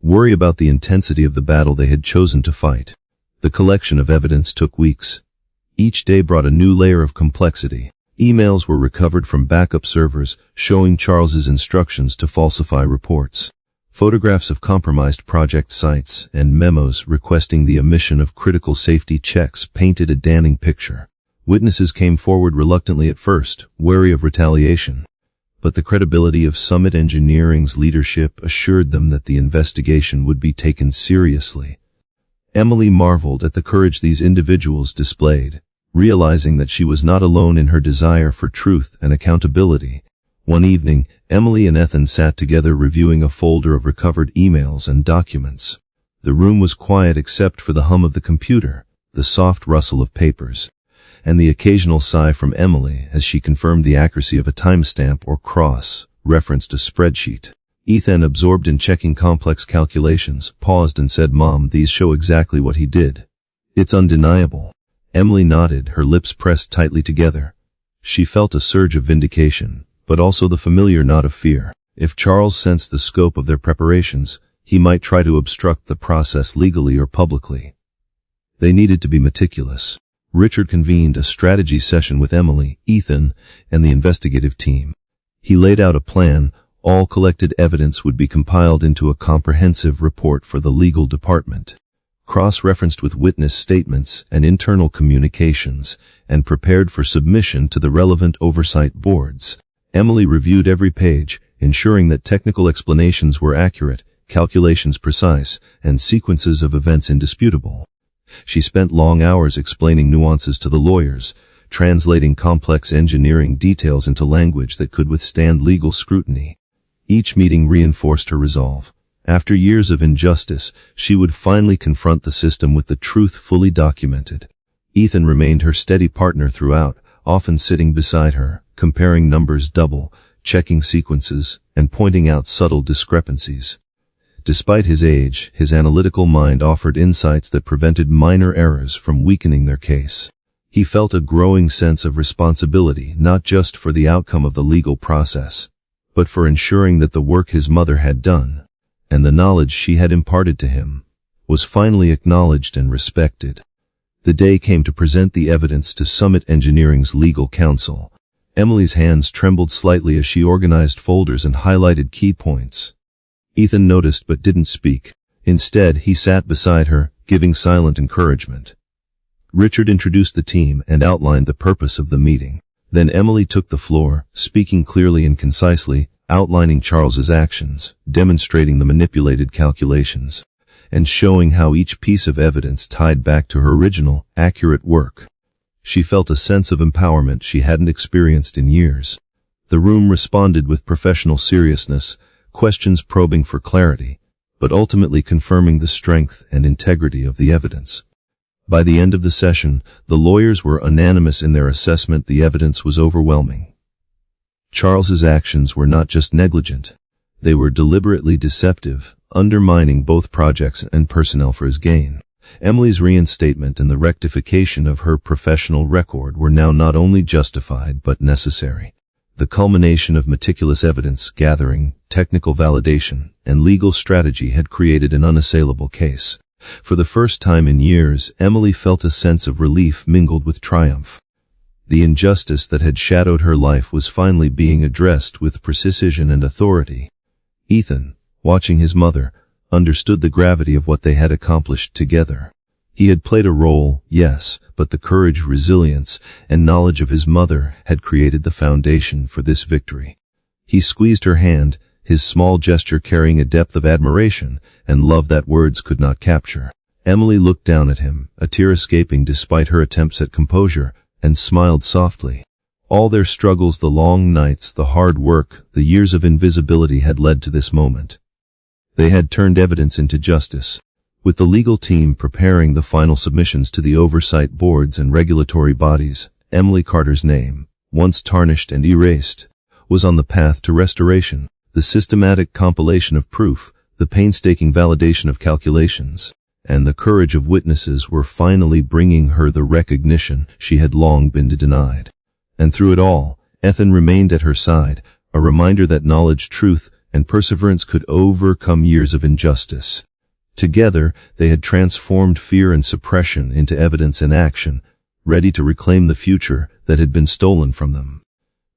Speaker 1: Worry about the intensity of the battle they had chosen to fight. The collection of evidence took weeks. Each day brought a new layer of complexity. Emails were recovered from backup servers showing Charles's instructions to falsify reports. Photographs of compromised project sites and memos requesting the omission of critical safety checks painted a damning picture. Witnesses came forward reluctantly at first, wary of retaliation. but the credibility of Summit Engineering's leadership assured them that the investigation would be taken seriously. Emily marveled at the courage these individuals displayed, realizing that she was not alone in her desire for truth and accountability. One evening, Emily and Ethan sat together reviewing a folder of recovered emails and documents. The room was quiet except for the hum of the computer, the soft rustle of papers, and the occasional sigh from Emily as she confirmed the accuracy of a timestamp or cross-referenced a spreadsheet. Ethan, absorbed in checking complex calculations, paused and said, "Mom, these show exactly what he did. It's undeniable." Emily nodded, her lips pressed tightly together. She felt a surge of vindication, but also the familiar knot of fear. If Charles sensed the scope of their preparations, he might try to obstruct the process legally or publicly. They needed to be meticulous. Richard convened a strategy session with Emily, Ethan, and the investigative team. He laid out a plan. All collected evidence would be compiled into a comprehensive report for the legal department, cross-referenced with witness statements and internal communications, and prepared for submission to the relevant oversight boards. Emily reviewed every page, ensuring that technical explanations were accurate, calculations precise, and sequences of events indisputable. She spent long hours explaining nuances to the lawyers, translating complex engineering details into language that could withstand legal scrutiny. Each meeting reinforced her resolve. After years of injustice, she would finally confront the system with the truth fully documented. Ethan remained her steady partner throughout, often sitting beside her, comparing numbers double, checking sequences, and pointing out subtle discrepancies. Despite his age, his analytical mind offered insights that prevented minor errors from weakening their case. He felt a growing sense of responsibility not just for the outcome of the legal process, but for ensuring that the work his mother had done, and the knowledge she had imparted to him, was finally acknowledged and respected. The day came to present the evidence to Summit Engineering's legal counsel. Emily's hands trembled slightly as she organized folders and highlighted key points. Ethan noticed but didn't speak. Instead, he sat beside her, giving silent encouragement. Richard introduced the team and outlined the purpose of the meeting. Then Emily took the floor, speaking clearly and concisely, outlining Charles's actions, demonstrating the manipulated calculations, and showing how each piece of evidence tied back to her original, accurate work. She felt a sense of empowerment she hadn't experienced in years. The room responded with professional seriousness, questions probing for clarity, but ultimately confirming the strength and integrity of the evidence. By the end of the session, the lawyers were unanimous in their assessment the evidence was overwhelming. Charles's actions were not just negligent, they were deliberately deceptive, undermining both projects and personnel for his gain. Emily's reinstatement and the rectification of her professional record were now not only justified but necessary. The culmination of meticulous evidence gathering, technical validation, and legal strategy had created an unassailable case. For the first time in years, Emily felt a sense of relief mingled with triumph. The injustice that had shadowed her life was finally being addressed with precision and authority. Ethan, watching his mother, understood the gravity of what they had accomplished together. He had played a role, yes, but the courage, resilience, and knowledge of his mother had created the foundation for this victory. He squeezed her hand, his small gesture carrying a depth of admiration and love that words could not capture. Emily looked down at him, a tear escaping despite her attempts at composure, and smiled softly. All their struggles, the long nights, the hard work, the years of invisibility had led to this moment. They had turned evidence into justice. With the legal team preparing the final submissions to the oversight boards and regulatory bodies, Emily Carter's name, once tarnished and erased, was on the path to restoration. The systematic compilation of proof, the painstaking validation of calculations, and the courage of witnesses were finally bringing her the recognition she had long been denied. And through it all, Ethan remained at her side, a reminder that knowledge, truth, and perseverance could overcome years of injustice. Together, they had transformed fear and suppression into evidence and action, ready to reclaim the future that had been stolen from them.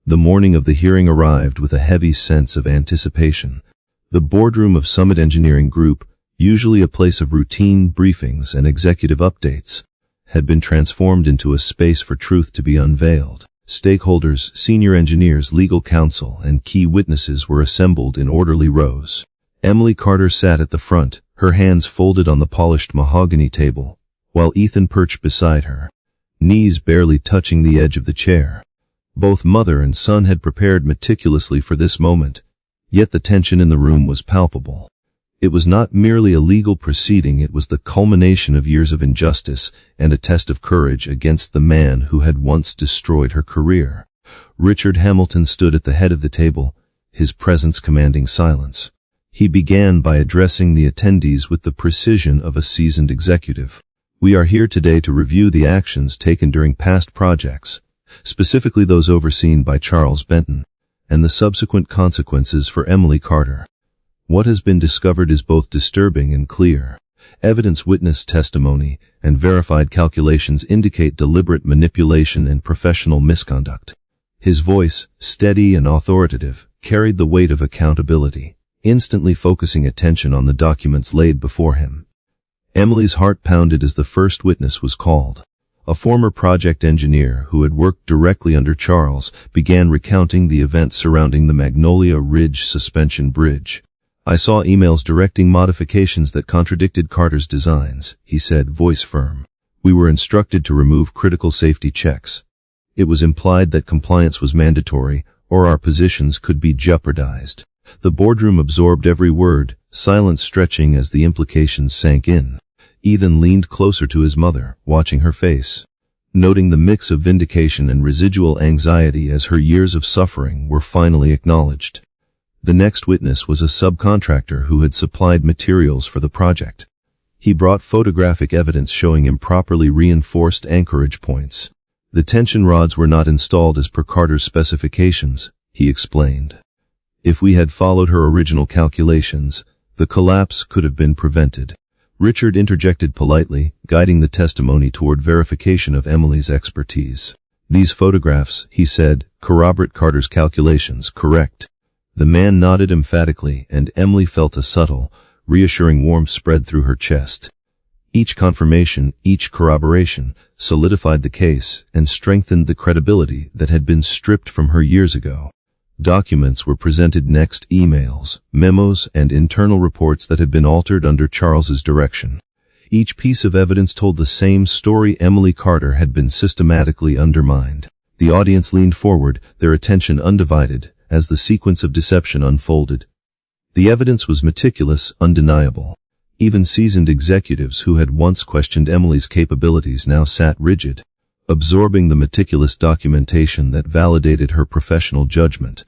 Speaker 1: The morning of the hearing arrived with a heavy sense of anticipation. The boardroom of Summit Engineering Group, usually a place of routine briefings and executive updates, had been transformed into a space for truth to be unveiled. Stakeholders, senior engineers, legal counsel, and key witnesses were assembled in orderly rows. Emily Carter sat at the front, her hands folded on the polished mahogany table, while Ethan perched beside her, knees barely touching the edge of the chair. Both mother and son had prepared meticulously for this moment, yet the tension in the room was palpable. It was not merely a legal proceeding, it was the culmination of years of injustice and a test of courage against the man who had once destroyed her career. Richard Hamilton stood at the head of the table, his presence commanding silence. He began by addressing the attendees with the precision of a seasoned executive. We are here today to review the actions taken during past projects, specifically those overseen by Charles Benton, and the subsequent consequences for Emily Carter. What has been discovered is both disturbing and clear. Evidence, witness testimony, and verified calculations indicate deliberate manipulation and professional misconduct. His voice, steady and authoritative, carried the weight of accountability, instantly focusing attention on the documents laid before him. Emily's heart pounded as the first witness was called. A former project engineer who had worked directly under Charles began recounting the events surrounding the Magnolia Ridge suspension bridge. I saw emails directing modifications that contradicted Carter's designs, he said, voice firm. We were instructed to remove critical safety checks. It was implied that compliance was mandatory, or our positions could be jeopardized. The boardroom absorbed every word, silence stretching as the implications sank in. Ethan leaned closer to his mother, watching her face, noting the mix of vindication and residual anxiety as her years of suffering were finally acknowledged. The next witness was a subcontractor who had supplied materials for the project. He brought photographic evidence showing improperly reinforced anchorage points. The tension rods were not installed as per Carter's specifications, he explained. If we had followed her original calculations, the collapse could have been prevented. Richard interjected politely, guiding the testimony toward verification of Emily's expertise. These photographs, he said, corroborate Carter's calculations, correct? The man nodded emphatically, and Emily felt a subtle, reassuring warmth spread through her chest. Each confirmation, each corroboration, solidified the case and strengthened the credibility that had been stripped from her years ago. Documents were presented next, emails, memos, and internal reports that had been altered under Charles's direction. Each piece of evidence told the same story: Emily Carter had been systematically undermined. The audience leaned forward, their attention undivided, as the sequence of deception unfolded. The evidence was meticulous, undeniable. Even seasoned executives who had once questioned Emily's capabilities now sat rigid, absorbing the meticulous documentation that validated her professional judgment.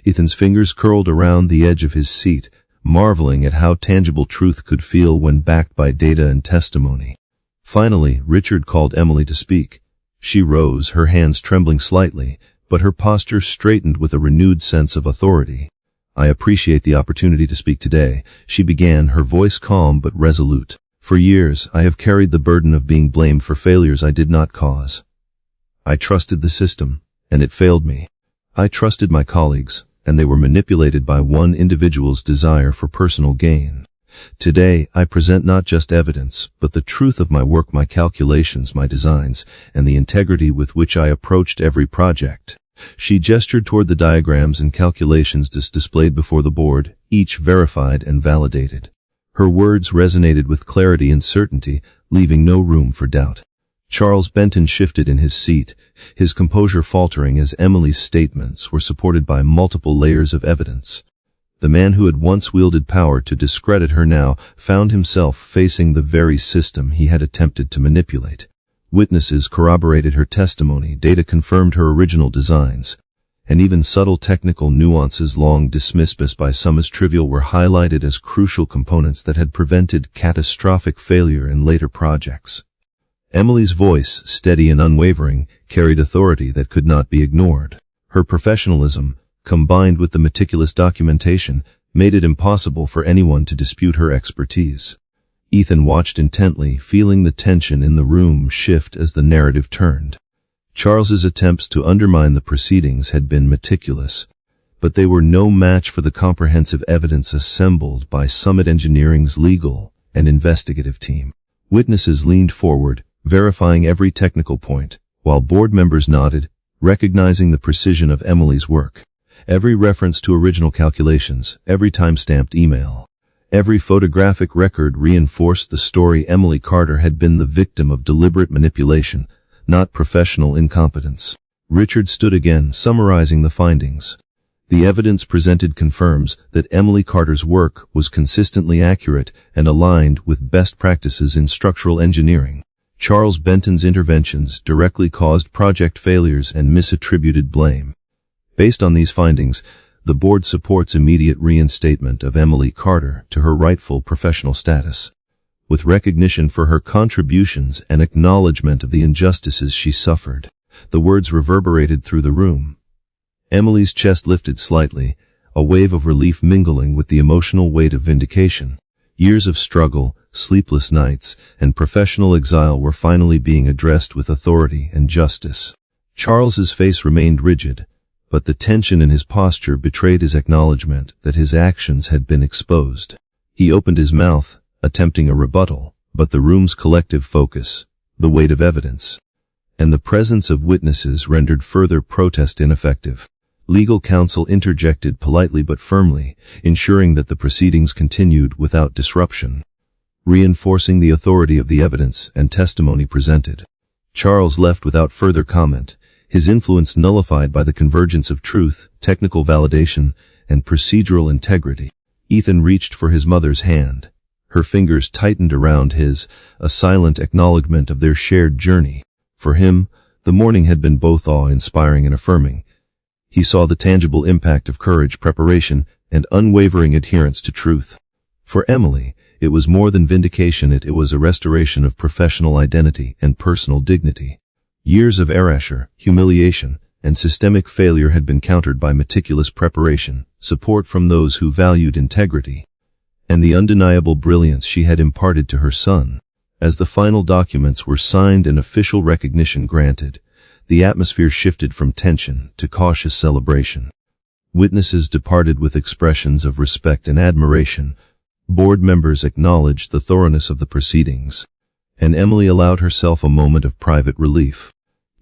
Speaker 1: Ethan's fingers curled around the edge of his seat, marveling at how tangible truth could feel when backed by data and testimony. Finally, Richard called Emily to speak. She rose, her hands trembling slightly, but her posture straightened with a renewed sense of authority. I appreciate the opportunity to speak today, she began, her voice calm but resolute. For years, I have carried the burden of being blamed for failures I did not cause. I trusted the system, and it failed me. I trusted my colleagues, and they were manipulated by one individual's desire for personal gain. Today, I present not just evidence, but the truth of my work, my calculations, my designs, and the integrity with which I approached every project. She gestured toward the diagrams and calculations displayed before the board, each verified and validated. Her words resonated with clarity and certainty, leaving no room for doubt. Charles Benton shifted in his seat, his composure faltering as Emily's statements were supported by multiple layers of evidence. The man who had once wielded power to discredit her now found himself facing the very system he had attempted to manipulate. Witnesses corroborated her testimony, data confirmed her original designs, and even subtle technical nuances long dismissed by some as trivial were highlighted as crucial components that had prevented catastrophic failure in later projects. Emily's voice, steady and unwavering, carried authority that could not be ignored. Her professionalism, combined with the meticulous documentation, made it impossible for anyone to dispute her expertise. Ethan watched intently, feeling the tension in the room shift as the narrative turned. Charles's attempts to undermine the proceedings had been meticulous, but they were no match for the comprehensive evidence assembled by Summit Engineering's legal and investigative team. Witnesses leaned forward, verifying every technical point, while board members nodded, recognizing the precision of Emily's work. Every reference to original calculations, every time-stamped email, every photographic record reinforced the story. Emily Carter had been the victim of deliberate manipulation, not professional incompetence. Richard stood again, summarizing the findings. The evidence presented confirms that Emily Carter's work was consistently accurate and aligned with best practices in structural engineering. Charles Benton's interventions directly caused project failures and misattributed blame. Based on these findings, the board supports immediate reinstatement of Emily Carter to her rightful professional status. With recognition for her contributions and acknowledgement of the injustices she suffered, the words reverberated through the room. Emily's chest lifted slightly, a wave of relief mingling with the emotional weight of vindication. Years of struggle, sleepless nights, and professional exile were finally being addressed with authority and justice. Charles's face remained rigid, but the tension in his posture betrayed his acknowledgement that his actions had been exposed. He opened his mouth, attempting a rebuttal, but the room's collective focus, the weight of evidence, and the presence of witnesses rendered further protest ineffective. Legal counsel interjected politely but firmly, ensuring that the proceedings continued without disruption, reinforcing the authority of the evidence and testimony presented. Charles left without further comment, his influence nullified by the convergence of truth, technical validation, and procedural integrity. Ethan reached for his mother's hand. Her fingers tightened around his, a silent acknowledgement of their shared journey. For him, the morning had been both awe-inspiring and affirming. He saw the tangible impact of courage, preparation, and unwavering adherence to truth. For Emily, it was more than vindication, it was a restoration of professional identity and personal dignity. Years of erasure, humiliation, and systemic failure had been countered by meticulous preparation, support from those who valued integrity, and the undeniable brilliance she had imparted to her son. As the final documents were signed and official recognition granted, the atmosphere shifted from tension to cautious celebration. Witnesses departed with expressions of respect and admiration. Board members acknowledged the thoroughness of the proceedings, and Emily allowed herself a moment of private relief.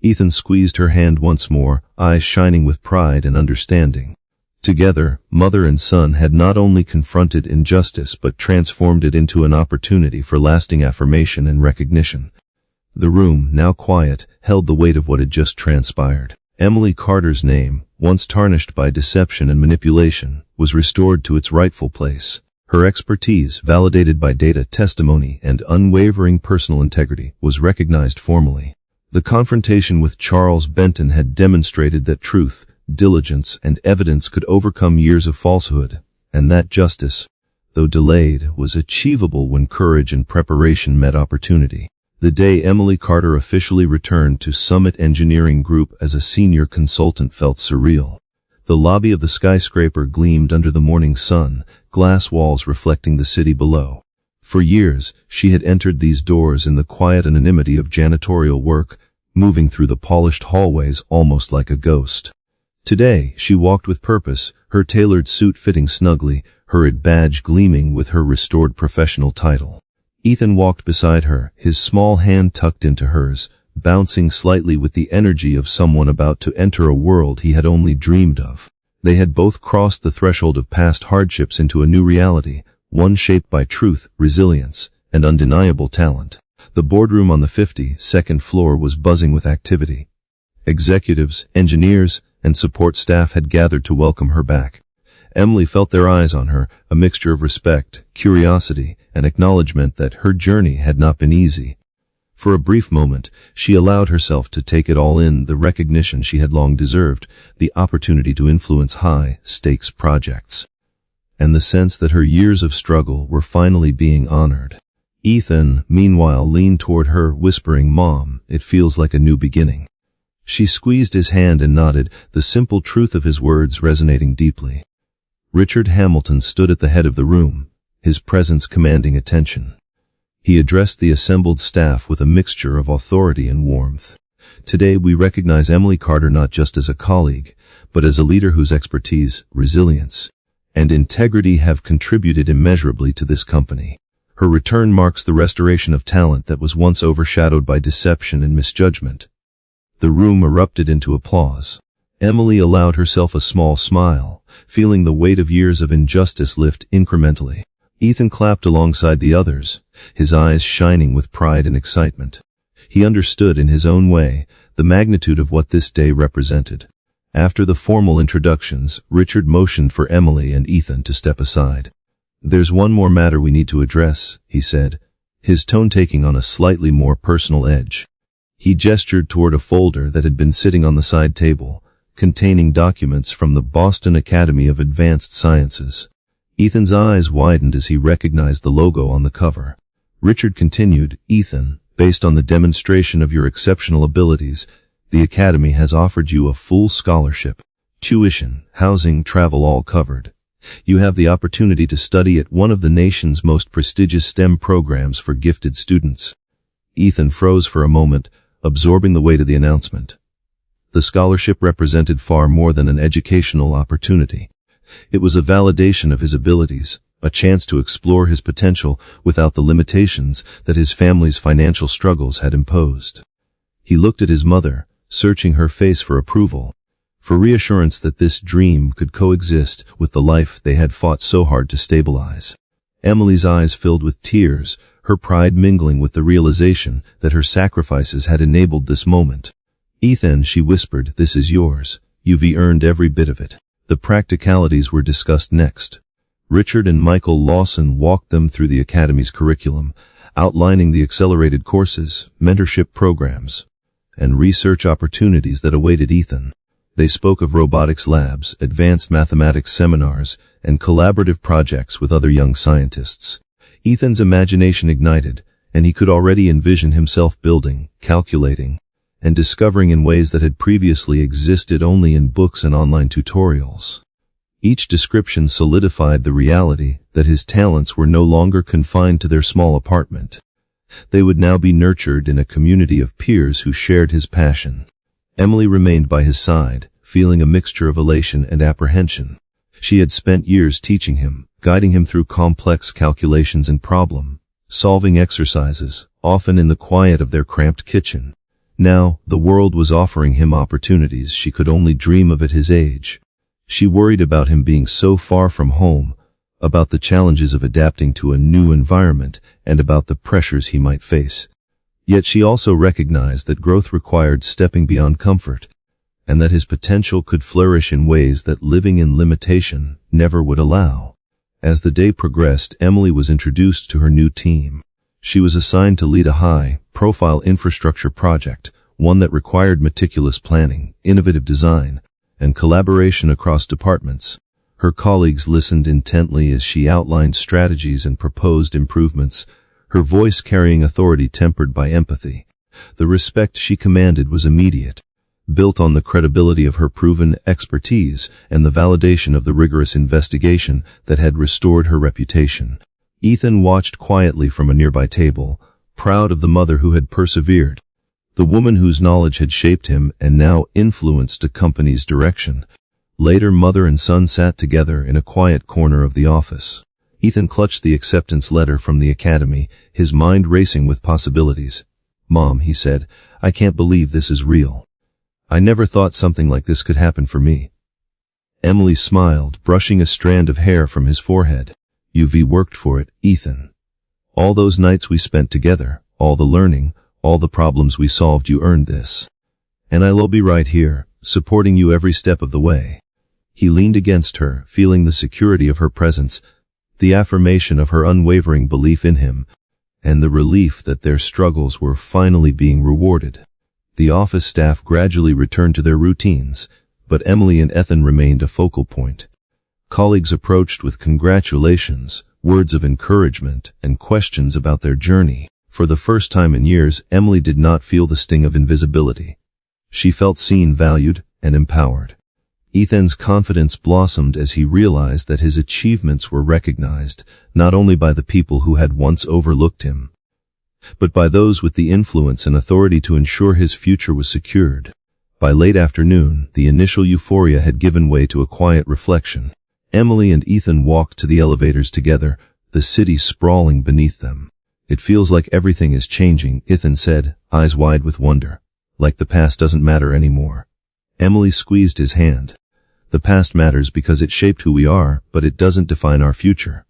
Speaker 1: Ethan squeezed her hand once more, eyes shining with pride and understanding. Together, mother and son had not only confronted injustice but transformed it into an opportunity for lasting affirmation and recognition. The room, now quiet, held the weight of what had just transpired. Emily Carter's name, once tarnished by deception and manipulation, was restored to its rightful place. Her expertise, validated by data, testimony, and unwavering personal integrity, was recognized formally. The confrontation with Charles Benton had demonstrated that truth, diligence, and evidence could overcome years of falsehood, and that justice, though delayed, was achievable when courage and preparation met opportunity. The day Emily Carter officially returned to Summit Engineering Group as a senior consultant felt surreal. The lobby of the skyscraper gleamed under the morning sun, glass walls reflecting the city below. For years, she had entered these doors in the quiet anonymity of janitorial work, moving through the polished hallways almost like a ghost. Today, she walked with purpose, her tailored suit fitting snugly, her badge gleaming with her restored professional title. Ethan walked beside her, his small hand tucked into hers, bouncing slightly with the energy of someone about to enter a world he had only dreamed of. They had both crossed the threshold of past hardships into a new reality, one shaped by truth, resilience, and undeniable talent. The boardroom on the 52nd floor was buzzing with activity. Executives, engineers, and support staff had gathered to welcome her back. Emily felt their eyes on her, a mixture of respect, curiosity, and acknowledgement that her journey had not been easy. For a brief moment, she allowed herself to take it all in, the recognition she had long deserved, the opportunity to influence high-stakes projects, and the sense that her years of struggle were finally being honored. Ethan, meanwhile, leaned toward her, whispering, "Mom, it feels like a new beginning." She squeezed his hand and nodded, the simple truth of his words resonating deeply. Richard Hamilton stood at the head of the room, his presence commanding attention. He addressed the assembled staff with a mixture of authority and warmth. "Today we recognize Emily Carter not just as a colleague, but as a leader whose expertise, resilience, and integrity have contributed immeasurably to this company. Her return marks the restoration of talent that was once overshadowed by deception and misjudgment. The room erupted into applause. Emily allowed herself a small smile, feeling the weight of years of injustice lift incrementally. Ethan clapped alongside the others, his eyes shining with pride and excitement. He understood in his own way the magnitude of what this day represented. After the formal introductions, Richard motioned for Emily and Ethan to step aside. "There's one more matter we need to address," he said, his tone taking on a slightly more personal edge. He gestured toward a folder that had been sitting on the side table, containing documents from the Boston Academy of Advanced Sciences. Ethan's eyes widened as he recognized the logo on the cover. Richard continued, "Ethan, based on the demonstration of your exceptional abilities, the Academy has offered you a full scholarship. Tuition, housing, travel all covered. You have the opportunity to study at one of the nation's most prestigious STEM programs for gifted students." Ethan froze for a moment, absorbing the weight of the announcement. The scholarship represented far more than an educational opportunity. It was a validation of his abilities, a chance to explore his potential without the limitations that his family's financial struggles had imposed. He looked at his mother, searching her face for approval, for reassurance that this dream could coexist with the life they had fought so hard to stabilize. Emily's eyes filled with tears, her pride mingling with the realization that her sacrifices had enabled this moment. "Ethan," she whispered, "this is yours. You've earned every bit of it." The practicalities were discussed next. Richard and Michael Lawson walked them through the Academy's curriculum, outlining the accelerated courses, mentorship programs, and research opportunities that awaited Ethan. They spoke of robotics labs, advanced mathematics seminars, and collaborative projects with other young scientists. Ethan's imagination ignited, and he could already envision himself building, calculating, and discovering in ways that had previously existed only in books and online tutorials. Each description solidified the reality that his talents were no longer confined to their small apartment. They would now be nurtured in a community of peers who shared his passion. Emily remained by his side, feeling a mixture of elation and apprehension. She had spent years teaching him, guiding him through complex calculations and problem-solving exercises, often in the quiet of their cramped kitchen. Now, the world was offering him opportunities she could only dream of at his age. She worried about him being so far from home, about the challenges of adapting to a new environment, and about the pressures he might face. Yet she also recognized that growth required stepping beyond comfort, and that his potential could flourish in ways that living in limitation never would allow. As the day progressed, Emily was introduced to her new team. She was assigned to lead a high-profile infrastructure project, one that required meticulous planning, innovative design, and collaboration across departments. Her colleagues listened intently as she outlined strategies and proposed improvements, her voice carrying authority tempered by empathy. The respect she commanded was immediate, built on the credibility of her proven expertise and the validation of the rigorous investigation that had restored her reputation. Ethan watched quietly from a nearby table, proud of the mother who had persevered, the woman whose knowledge had shaped him and now influenced a company's direction. Later, mother and son sat together in a quiet corner of the office. Ethan clutched the acceptance letter from the Academy, his mind racing with possibilities. "Mom," he said, "I can't believe this is real. I never thought something like this could happen for me." Emily smiled, brushing a strand of hair from his forehead. "You've worked for it, Ethan. All those nights we spent together, all the learning, all the problems we solved, you earned this. And I'll be right here, supporting you every step of the way." He leaned against her, feeling the security of her presence, the affirmation of her unwavering belief in him, and the relief that their struggles were finally being rewarded. The office staff gradually returned to their routines, but Emily and Ethan remained a focal point. Colleagues approached with congratulations, words of encouragement, and questions about their journey. For the first time in years, Emily did not feel the sting of invisibility. She felt seen, valued, and empowered. Ethan's confidence blossomed as he realized that his achievements were recognized, not only by the people who had once overlooked him, but by those with the influence and authority to ensure his future was secured. By late afternoon, the initial euphoria had given way to a quiet reflection. Emily and Ethan walked to the elevators together, the city sprawling beneath them. "It feels like everything is changing," Ethan said, eyes wide with wonder. Like the past doesn't matter anymore. Emily squeezed his hand. The past matters because it shaped who we are, but it doesn't define our future.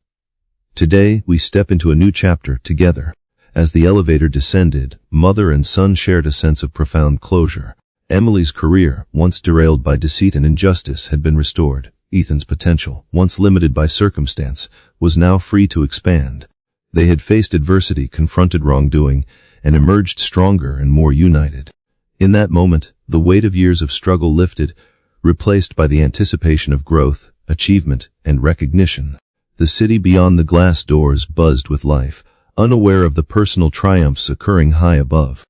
Speaker 1: Today, we step into a new chapter together. As the elevator descended, mother and son shared a sense of profound closure. Emily's career, once derailed by deceit and injustice, had been restored. Ethan's potential, once limited by circumstance, was now free to expand. They had faced adversity, confronted wrongdoing, and emerged stronger and more united. In that moment, the weight of years of struggle lifted, replaced by the anticipation of growth, achievement, and recognition. The city beyond the glass doors buzzed with life, unaware of the personal triumphs occurring high above.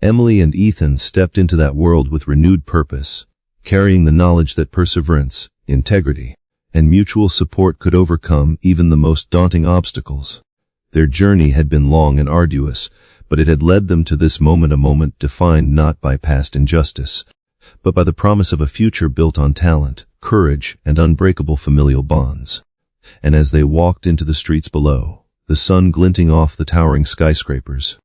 Speaker 1: Emily and Ethan stepped into that world with renewed purpose, carrying the knowledge that perseverance, integrity, and mutual support could overcome even the most daunting obstacles. Their journey had been long and arduous, but it had led them to this moment, a moment defined not by past injustice, but by the promise of a future built on talent, courage, and unbreakable familial bonds. And as they walked into the streets below, the sun glinting off the towering skyscrapers,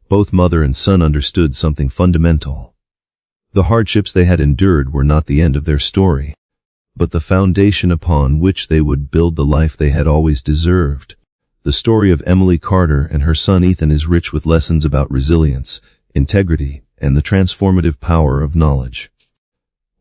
Speaker 1: both mother and son understood something fundamental. The hardships they had endured were not the end of their story, but the foundation upon which they would build the life they had always deserved. The story of Emily Carter and her son Ethan is rich with lessons about resilience, integrity, and the transformative power of knowledge.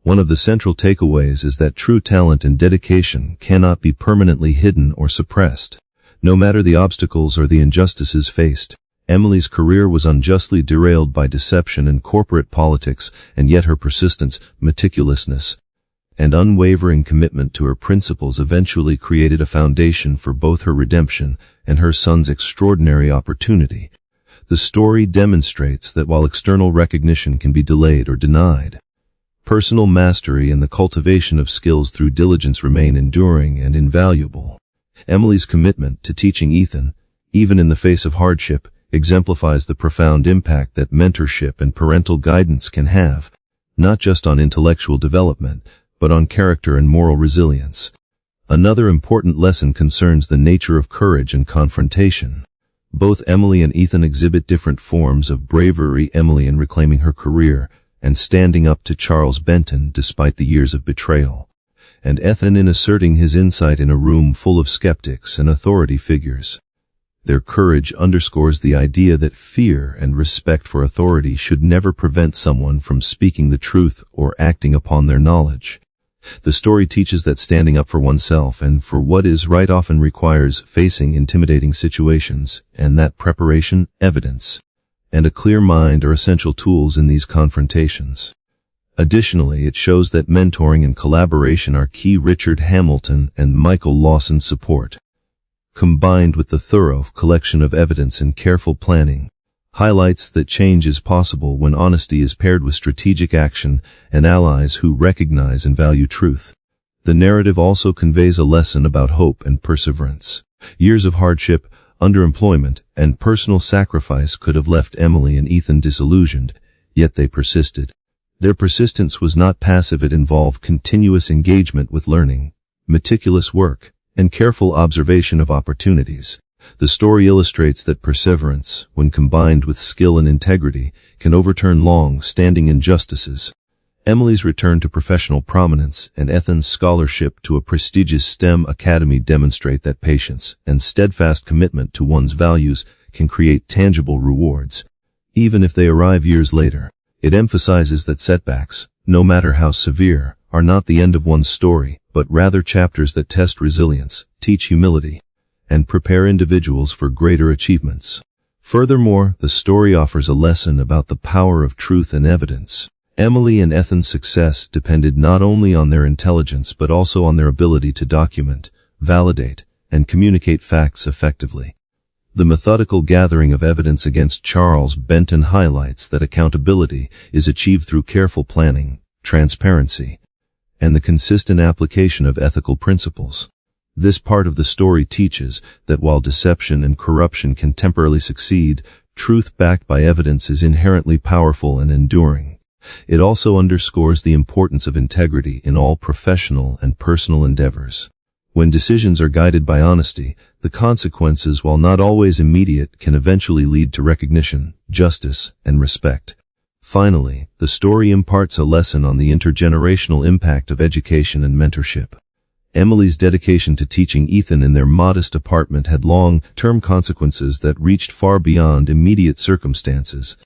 Speaker 1: One of the central takeaways is that true talent and dedication cannot be permanently hidden or suppressed. No matter the obstacles or the injustices faced, Emily's career was unjustly derailed by deception and corporate politics, and yet her persistence, meticulousness, and unwavering commitment to her principles eventually created a foundation for both her redemption and her son's extraordinary opportunity. The story demonstrates that while external recognition can be delayed or denied, personal mastery and the cultivation of skills through diligence remain enduring and invaluable. Emily's commitment to teaching Ethan, even in the face of hardship, exemplifies the profound impact that mentorship and parental guidance can have, not just on intellectual development, but on character and moral resilience. Another important lesson concerns the nature of courage and confrontation. Both Emily and Ethan exhibit different forms of bravery, Emily in reclaiming her career and standing up to Charles Benton despite the years of betrayal, and Ethan in asserting his insight in a room full of skeptics and authority figures. Their courage underscores the idea that fear and respect for authority should never prevent someone from speaking the truth or acting upon their knowledge. The story teaches that standing up for oneself and for what is right often requires facing intimidating situations, and that preparation, evidence, and a clear mind are essential tools in these confrontations. Additionally, it shows that mentoring and collaboration are key. Richard Hamilton and Michael Lawson's support, combined with the thorough collection of evidence and careful planning, highlights that change is possible when honesty is paired with strategic action and allies who recognize and value truth. The narrative also conveys a lesson about hope and perseverance. Years of hardship, underemployment, and personal sacrifice could have left Emily and Ethan disillusioned, yet they persisted. Their persistence was not passive. It involved continuous engagement with learning, meticulous work, and careful observation of opportunities. The story illustrates that perseverance, when combined with skill and integrity, can overturn long-standing injustices. Emily's return to professional prominence and Ethan's scholarship to a prestigious STEM academy demonstrate that patience and steadfast commitment to one's values can create tangible rewards, even if they arrive years later. It emphasizes that setbacks, no matter how severe, are not the end of one's story, but rather chapters that test resilience, teach humility, and prepare individuals for greater achievements. Furthermore, the story offers a lesson about the power of truth and evidence. Emily and Ethan's success depended not only on their intelligence but also on their ability to document, validate, and communicate facts effectively. The methodical gathering of evidence against Charles Benton highlights that accountability is achieved through careful planning, transparency, and the consistent application of ethical principles. This part of the story teaches that while deception and corruption can temporarily succeed, truth backed by evidence is inherently powerful and enduring. It also underscores the importance of integrity in all professional and personal endeavors. When decisions are guided by honesty, the consequences, while not always immediate, can eventually lead to recognition, justice, and respect. Finally, the story imparts a lesson on the intergenerational impact of education and mentorship. Emily's dedication to teaching Ethan in their modest apartment had long-term consequences that reached far beyond immediate circumstances.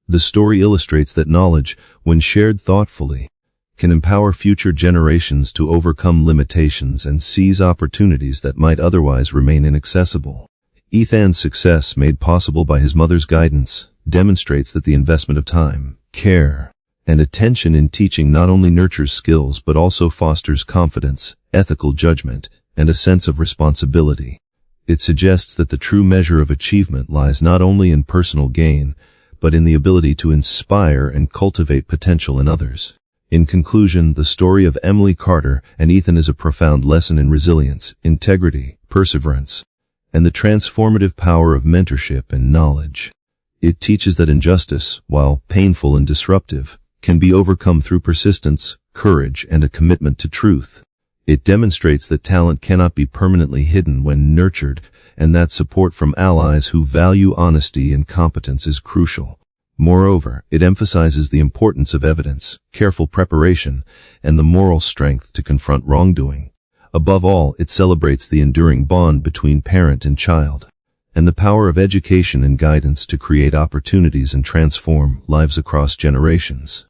Speaker 1: The story illustrates that knowledge, when shared thoughtfully, can empower future generations to overcome limitations and seize opportunities that might otherwise remain inaccessible. Ethan's success, made possible by his mother's guidance, demonstrates that the investment of time, care, and attention in teaching not only nurtures skills but also fosters confidence, ethical judgment, and a sense of responsibility. It suggests that the true measure of achievement lies not only in personal gain, but in the ability to inspire and cultivate potential in others. In conclusion, the story of Emily Carter and Ethan is a profound lesson in resilience, integrity, perseverance, and the transformative power of mentorship and knowledge. It teaches that injustice, while painful and disruptive, can be overcome through persistence, courage, and a commitment to truth. It demonstrates that talent cannot be permanently hidden when nurtured, and that support from allies who value honesty and competence is crucial. Moreover, it emphasizes the importance of evidence, careful preparation, and the moral strength to confront wrongdoing. Above all, it celebrates the enduring bond between parent and child, and the power of education and guidance to create opportunities and transform lives across generations.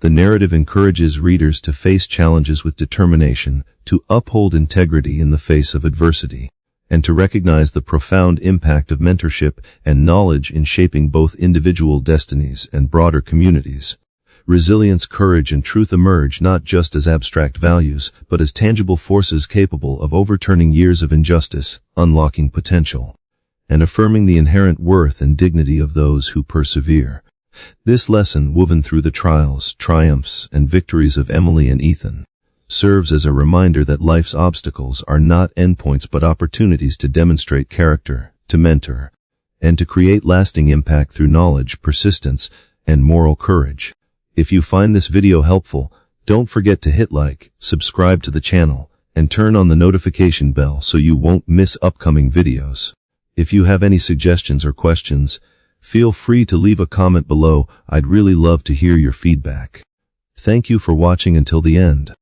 Speaker 1: The narrative encourages readers to face challenges with determination, to uphold integrity in the face of adversity, and to recognize the profound impact of mentorship and knowledge in shaping both individual destinies and broader communities. Resilience, courage, and truth emerge not just as abstract values, but as tangible forces capable of overturning years of injustice, unlocking potential, and affirming the inherent worth and dignity of those who persevere. This lesson, woven through the trials, triumphs, and victories of Emily and Ethan, serves as a reminder that life's obstacles are not endpoints but opportunities to demonstrate character, to mentor, and to create lasting impact through knowledge, persistence, and moral courage. If you find this video helpful, don't forget to hit like, subscribe to the channel, and turn on the notification bell so you won't miss upcoming videos. If you have any suggestions or questions, feel free to leave a comment below. I'd really love to hear your feedback. Thank you for watching until the end.